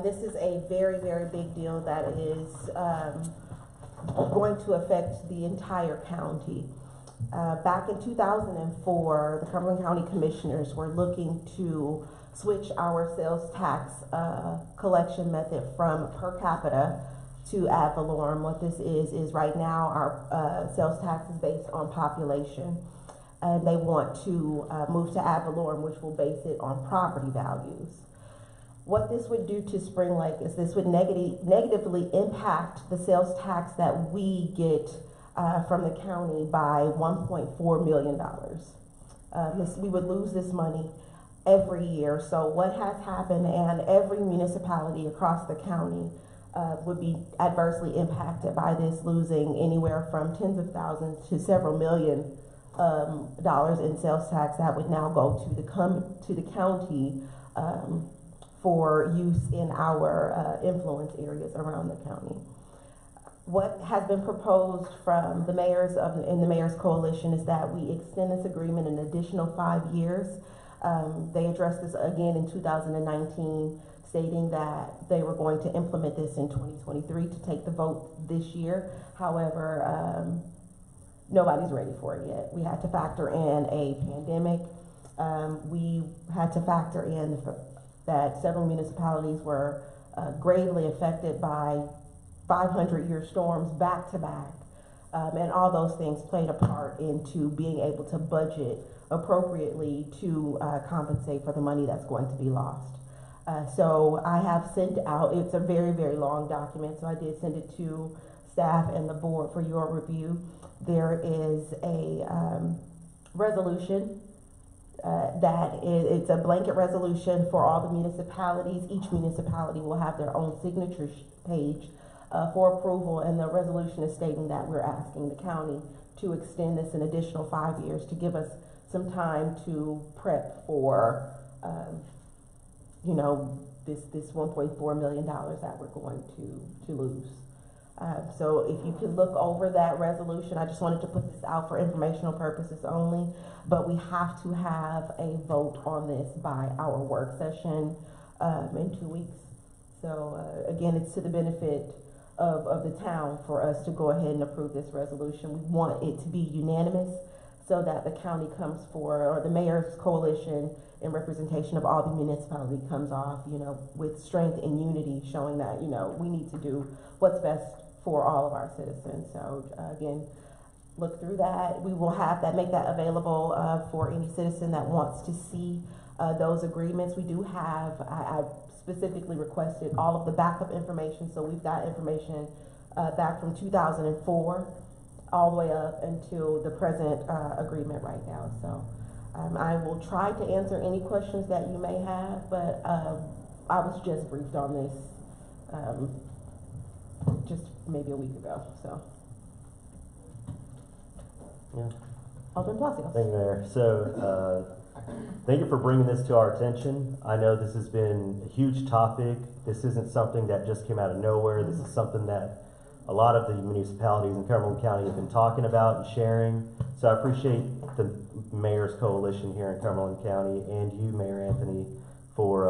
this is a very, very big deal that is going to affect the entire county. Back in 2004, the Cumberland County Commissioners were looking to switch our sales tax collection method from per capita to ad valorem. What this is right now our sales tax is based on population, and they want to move to ad valorem, which will base it on property values. What this would do to Spring Lake is this would negatively impact the sales tax that we get from the county by $1.4 million. We would lose this money every year. So what has happened, and every municipality across the county would be adversely impacted by this, losing anywhere from tens of thousands to several million dollars in sales tax that would now go to the county for use in our influence areas around the county. What has been proposed from the mayors in the Mayor's Coalition is that we extend this agreement an additional 5 years. They addressed this again in 2019, stating that they were going to implement this in 2023 to take the vote this year. However, nobody's ready for it yet. We had to factor in a pandemic. We had to factor in that several municipalities were gravely affected by 500-year storms back to back. And all those things played a part into being able to budget appropriately to compensate for the money that's going to be lost. So I have sent out, it's a very, very long document, so I did send it to staff and the board for your review. There is a resolution it's a blanket resolution for all the municipalities. Each municipality will have their own signature page for approval, and the resolution is stating that we're asking the county to extend this an additional 5 years to give us some time to prep for, this $1.4 million that we're going to lose. So if you could look over that resolution, I just wanted to put this out for informational purposes only, but we have to have a vote on this by our work session in 2 weeks. So again, it's to the benefit of the town for us to go ahead and approve this resolution. We want it to be unanimous so that the county comes forward, or the Mayor's Coalition in representation of all the municipality comes off, with strength and unity, showing that, we need to do what's best for all of our citizens. So again, look through that. We will have that, make that available, for any citizen that wants to see, those agreements. We do have, I specifically requested all of the backup information, so we've got information, back from 2004 all the way up until the present, agreement right now. So, I will try to answer any questions that you may have, but, I was just briefed on this, just maybe a week ago, so. Yeah. Alderman Palacios. Thank you, Mayor. So, thank you for bringing this to our attention. I know this has been a huge topic. This isn't something that just came out of nowhere. This is something that a lot of the municipalities in Cumberland County have been talking about and sharing. So I appreciate the Mayor's Coalition here in Cumberland County and you, Mayor Anthony, for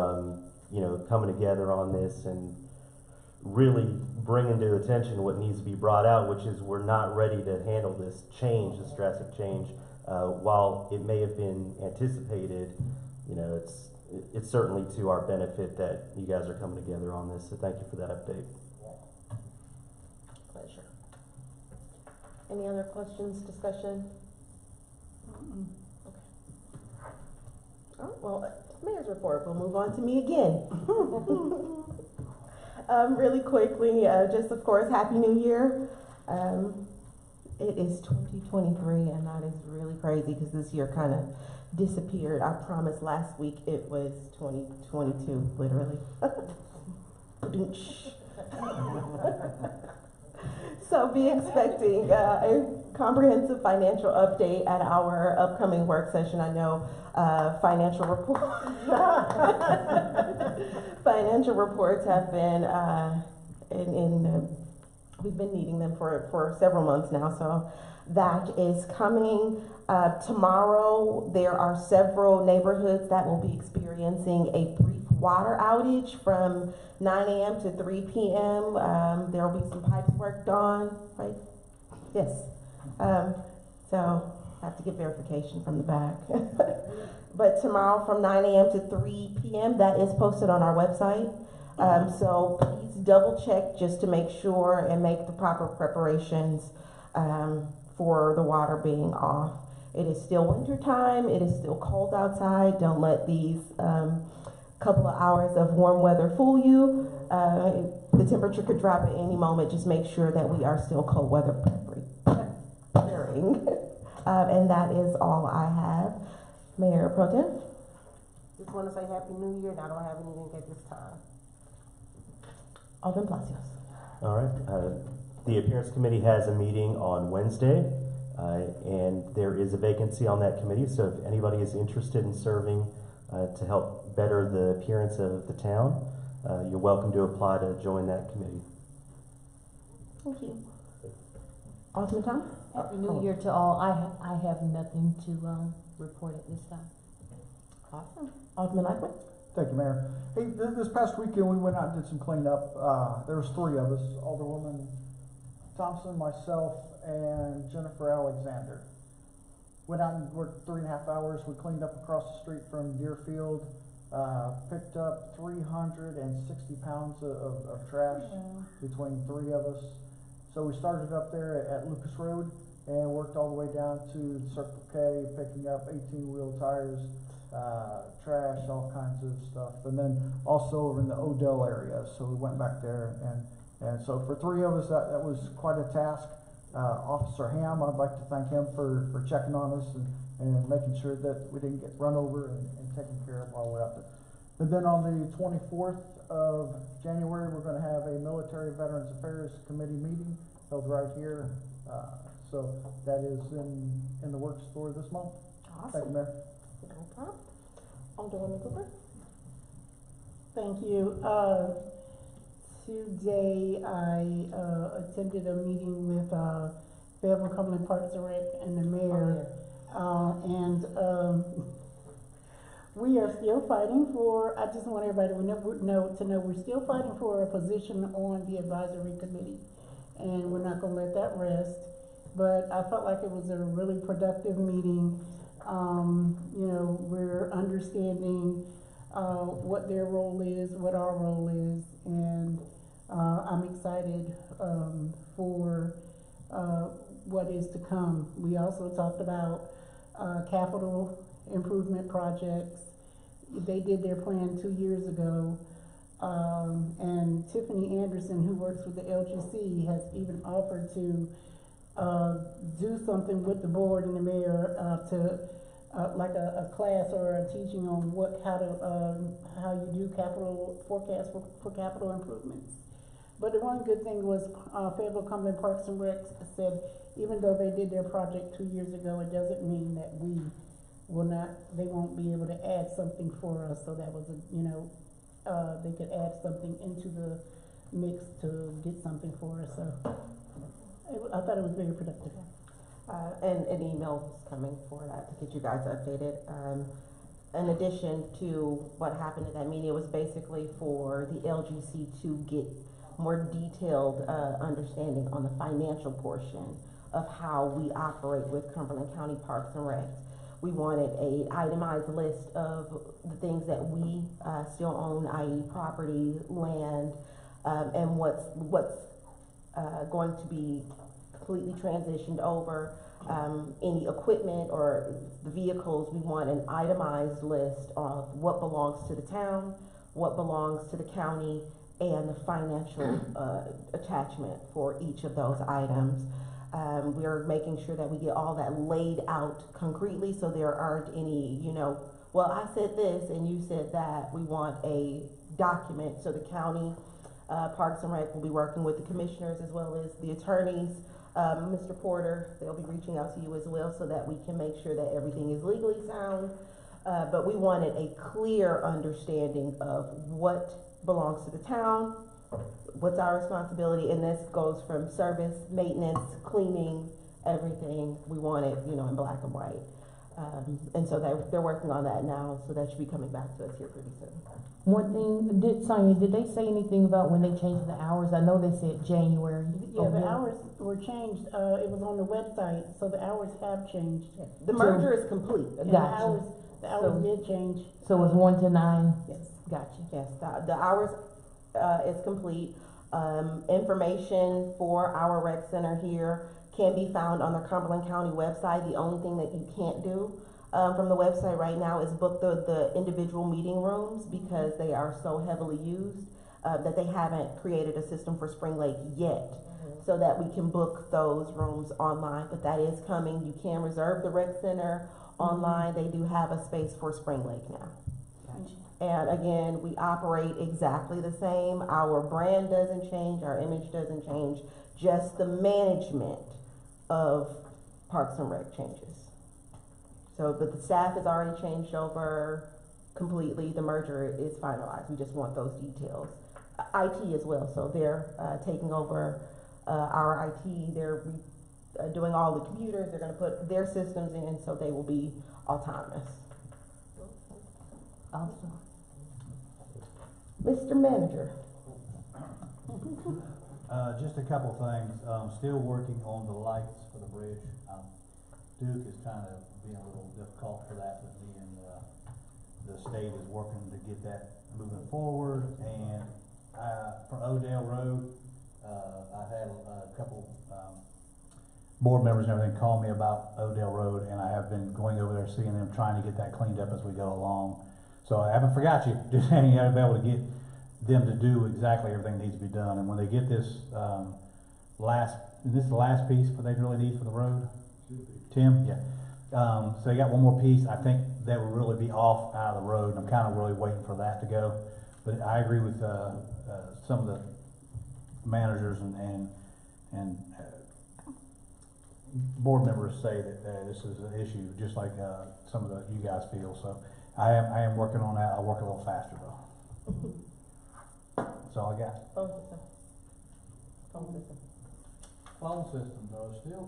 coming together on this and really bringing to attention what needs to be brought out, which is we're not ready to handle this change, this drastic change. While it may have been anticipated, it's certainly to our benefit that you guys are coming together on this. So thank you for that update. Pleasure. Any other questions, discussion? Okay. Oh, well, Mayor's report. We'll move on to me again. Really quickly, just of course, Happy New Year. It is 2023, and that is really crazy because this year kind of disappeared. I promised last week it was 2022, literally. So be expecting a comprehensive financial update at our upcoming work session. I know financial reports have been we've been needing them for several months now, so that is coming. Tomorrow, there are several neighborhoods that will be experiencing a brief water outage from 9 a.m. to 3 p.m. There will be some pipes worked on, right? Yes. So I have to get verification from the back. But tomorrow from 9 a.m. to 3 p.m., that is posted on our website. So please double check just to make sure and make the proper preparations for the water being off. It is still winter time. It is still cold outside. Don't let these couple of hours of warm weather fool you. The temperature could drop at any moment. Just make sure that we are still cold weather preparing. And that is all I have. Mayor Pro Tem? Just want to say Happy New Year, and I don't have anything at this time. Alderman Palacios. All right. The Appearance Committee has a meeting on Wednesday, and there is a vacancy on that committee. So if anybody is interested in serving to help better the appearance of the town, you're welcome to apply to join that committee. Thank you. Alderman Tom? Happy New Year to all. I have nothing to report at this time. Awesome. Alderman Lockwood? Thank you, Mayor. Hey, this past weekend we went out and did some cleanup. There was 3 of us, Alderwoman Thompson, myself, and Jennifer Alexander. Went out and worked 3.5 hours. We cleaned up across the street from Deerfield, picked up 360 pounds of trash between 3 of us. So we started up there at Lucas Road and worked all the way down to Circle K, picking up 18-wheel tires, trash, all kinds of stuff. And then also over in the Odell area. So we went back there, and so for 3 of us, that was quite a task. Officer Ham, I'd like to thank him for checking on us and making sure that we didn't get run over and taken care of while we're out there. But then on the 24th of January, we're going to have a Military Veterans Affairs Committee meeting held right here. So that is in the works for this month. Awesome. Thank you, Mayor. No problem. Alderwoman Cooper? Thank you. Today I attended a meeting with Fayetteville Cumberland Parks and Rec and the mayor. We are still fighting for, I just want everybody to know we're still fighting for a position on the advisory committee. And we're not gonna let that rest. But I felt like it was a really productive meeting. We're understanding what their role is, what our role is, and I'm excited for what is to come. We also talked about, capital improvement projects. They did their plan 2 years ago. And Tiffany Anderson, who works with the LGC, has even offered to, do something with the board and the mayor, like a class or a teaching on how you do capital forecast for capital improvements. But the one good thing was, Fayetteville Cumberland Parks and Rec said, even though they did their project 2 years ago, it doesn't mean that they won't be able to add something for us. So that was they could add something into the mix to get something for us. So I thought it was very productive. And an email was coming for that to get you guys updated. In addition to what happened at that meeting, it was basically for the LGC to get more detailed understanding on the financial portion of how we operate with Cumberland County Parks and Recs. We wanted a itemized list of the things that we still own, i.e. property, land, and what's going to be completely transitioned over. Any equipment or the vehicles, we want an itemized list of what belongs to the town, what belongs to the county, and the financial attachment for each of those items. We are making sure that we get all that laid out concretely so there aren't any, well, I said this and you said that. We want a document so the county Parks and Rec will be working with the commissioners as well as the attorneys. Mr. Porter, they'll be reaching out to you as well so that we can make sure that everything is legally sound. But we wanted a clear understanding of what belongs to the town, what's our responsibility, and this goes from service, maintenance, cleaning, everything. We want it, in black and white. And so they're working on that now, so that should be coming back to us here pretty soon. One thing, did they say anything about when they changed the hours? I know they said January. Yeah, the hours were changed. It was on the website, so the hours have changed. The merger is complete. And Gotcha. The hours did change. So it's 1 to 9? Yes. Gotcha. Yes, the hours is complete. Information for our rec center here can be found on the Cumberland County website. The only thing that you can't do from the website right now is book the individual meeting rooms because they are so heavily used that they haven't created a system for Spring Lake yet, so that we can book those rooms online. But that is coming. You can reserve the rec center online. They do have a space for Spring Lake now. And again, we operate exactly the same. Our brand doesn't change, our image doesn't change, just the management of Parks and Rec changes. So, but the staff has already changed over completely. The merger is finalized. We just want those details. IT as well, so they're taking over our IT. They're doing all the computers. They're going to put their systems in, so they will be autonomous. Awesome. Mr. Manager. Just a couple things. Still working on the lights for the bridge. Duke is kind of being a little difficult for that with me, and the state is working to get that moving forward. And for Odell Road, I've had a couple board members and everything call me about Odell Road, and I have been going over there seeing them, trying to get that cleaned up as we go along. So I haven't forgot you. Just you got to be able to get them to do exactly everything that needs to be done. And when they get this is this the last piece that they really need for the road? Tim? Yeah. So they got one more piece. I think that will really be off out of the road, and I'm kind of really waiting for that to go. But I agree with some of the managers and board members say that this is an issue, just like some of you guys feel. So I am working on that. I'll work a little faster though. That's all I got. Phone system. Phone system. Phone system though, still,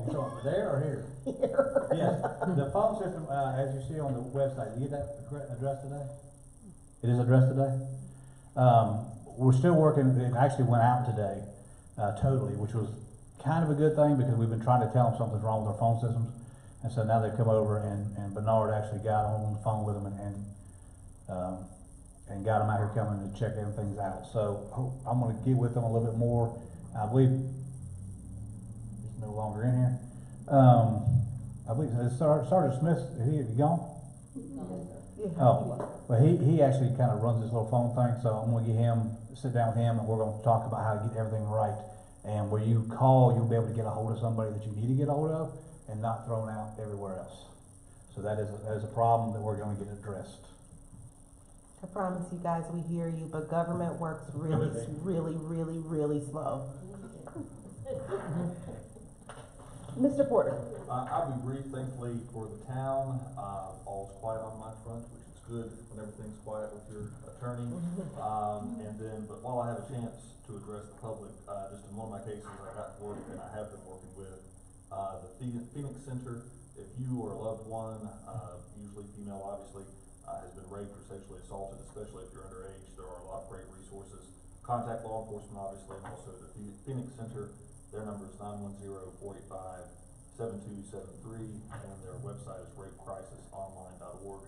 you're talking there or here? Here. Yes, the phone system, as you see on the website, did you get that addressed today? It is addressed today? We're still working, it actually went out today, totally, which was kind of a good thing because we've been trying to tell them something's wrong with our phone systems. And so now they've come over and Bernard actually got on the phone with them and got them out here coming to check everything's out. So I'm going to get with them a little bit more. I believe no longer in here. I believe Sergeant Smith, is he gone? Oh, well, he actually kind of runs this little phone thing, so I'm gonna get him, sit down with him, and we're gonna talk about how to get everything right. And where you call, you'll be able to get a hold of somebody that you need to get a hold of, and not thrown out everywhere else. So that is a problem that we're gonna get addressed. I promise you guys, we hear you, but government works really, really, really, really slow. Mr. Porter. I'll be brief. Thankfully for the town, all's quiet on my front, which is good when everything's quiet with your attorney. But while I have a chance to address the public, just in one of my cases, I got to work and I have been working with the Phoenix Center. If you or a loved one, usually female obviously, has been raped or sexually assaulted, especially if you're underage, there are a lot of great resources. Contact law enforcement obviously, and also the Phoenix Center. Their number is 910-45-7273, and their website is rapecrisisonline.org.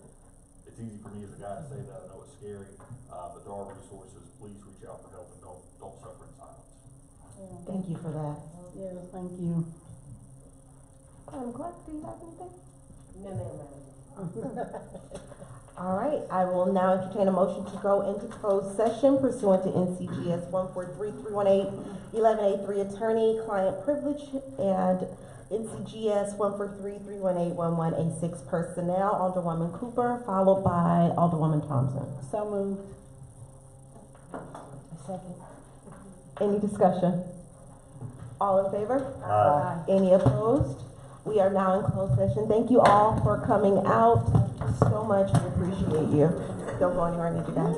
It's easy for me as a guy to say that. I know it's scary, but there are resources. Please reach out for help and don't suffer in silence. Thank you for that. Yeah, thank you. Clark, do you have anything? No, ma'am. All right, I will now entertain a motion to go into closed session pursuant to NCGS 143-318-11A3 attorney-client privilege and NCGS 143-318-11A6 personnel. Alderwoman Cooper, followed by Alderwoman Thompson. So moved. Second. Any discussion? All in favor? Aye. Any opposed? We are now in closed session. Thank you all for coming out. Thank you so much. We appreciate you. Don't go anywhere, need you guys.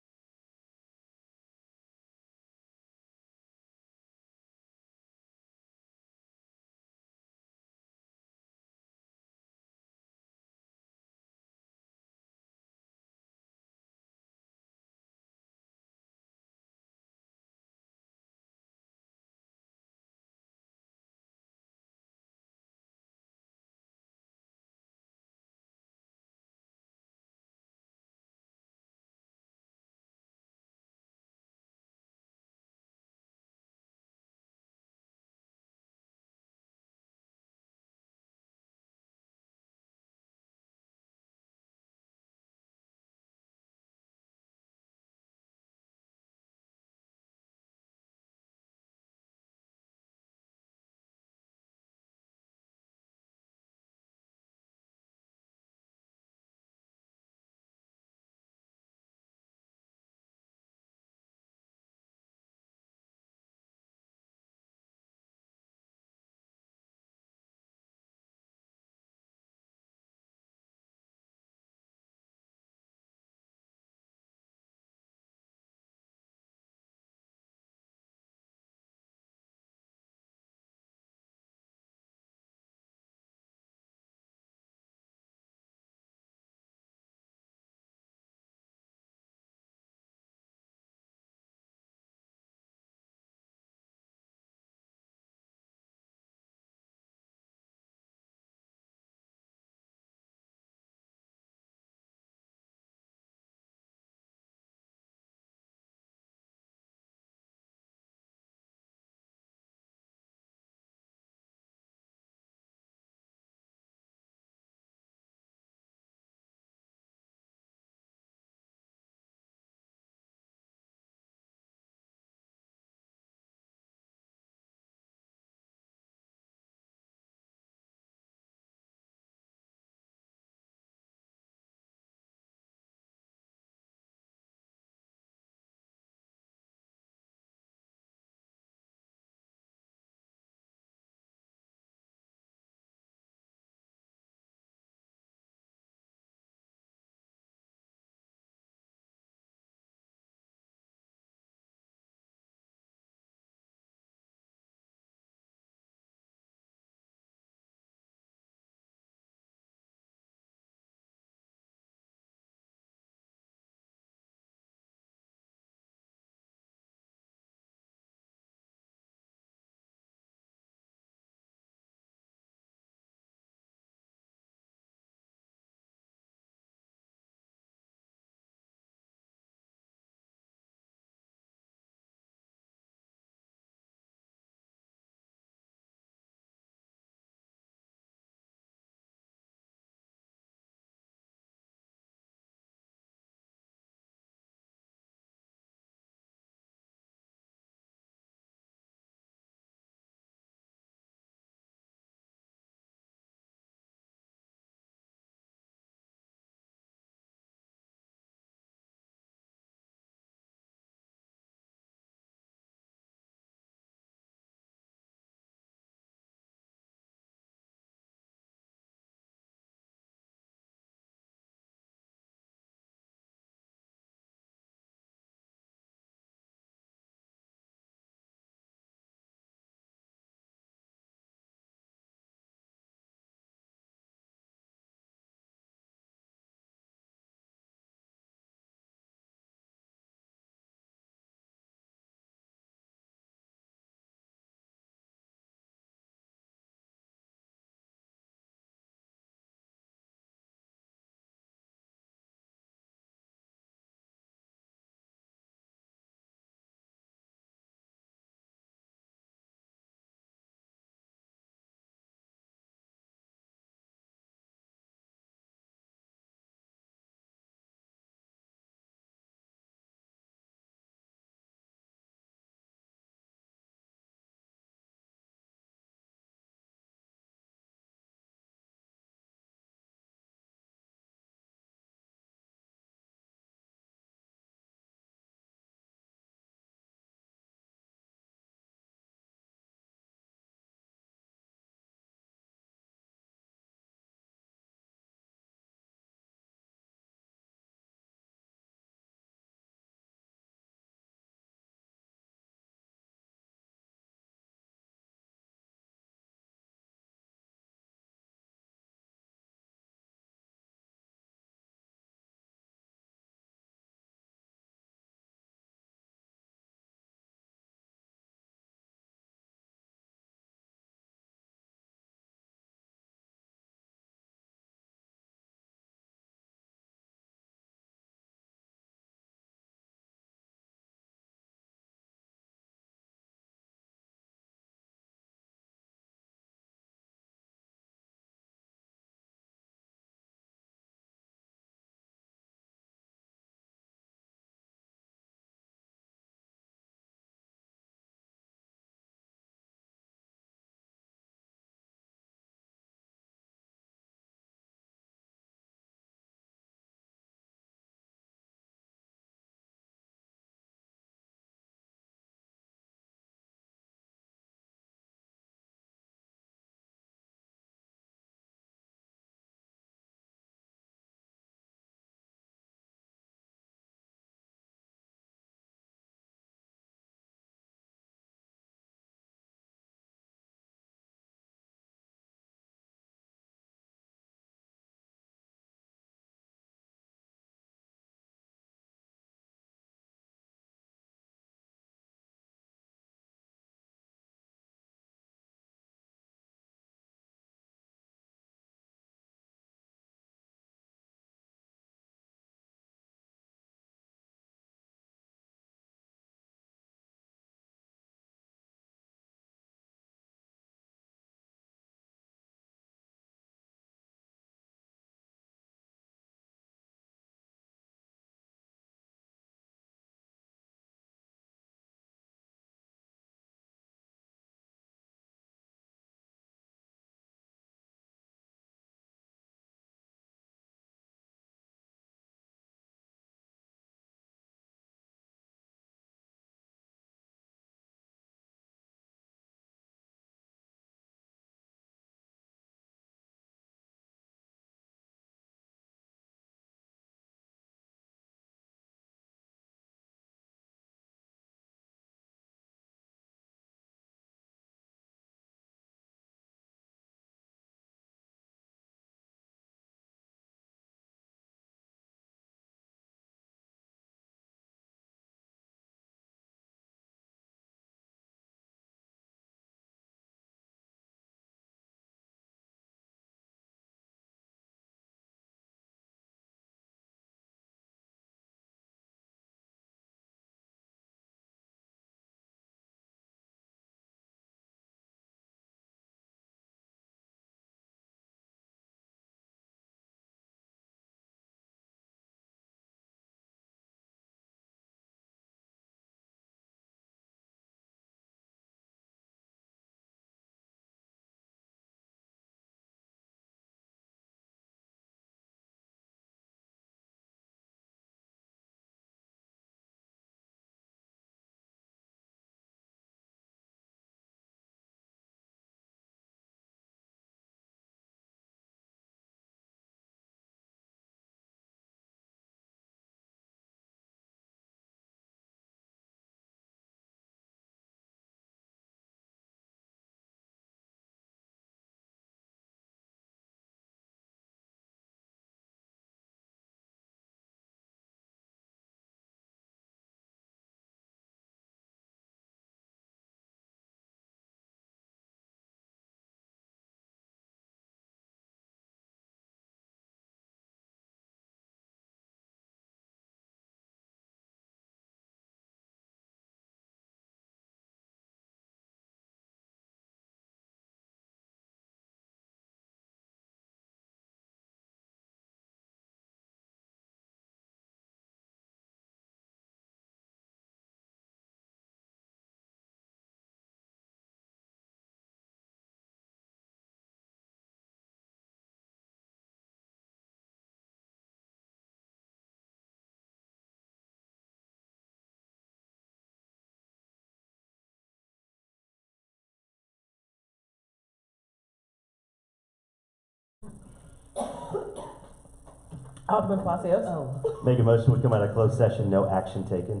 Alderman Palacios. Oh, Make a motion, we come out of closed session, no action taken.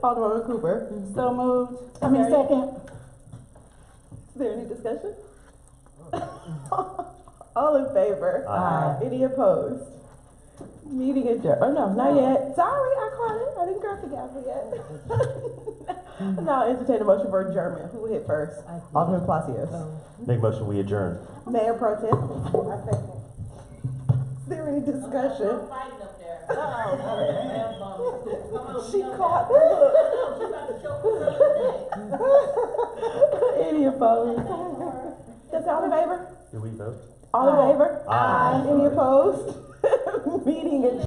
Alderman Cooper. So moved. I mean, second. Is there any discussion? All in favor? Aye. Any opposed? Meeting adjourned. Oh, no, not yet. Sorry, I caught it. I didn't grab the gavel yet. Now entertain a motion for adjournment. Who hit first? I did. Alderman Palacios. Oh. Make a motion, we adjourn. Mayor Pro Tem. I second. Is there any discussion? Fighting up there. She caught. Any opposed? That's all in favor? Do we vote? All in favor? Aye. Any opposed? Meeting adjourned.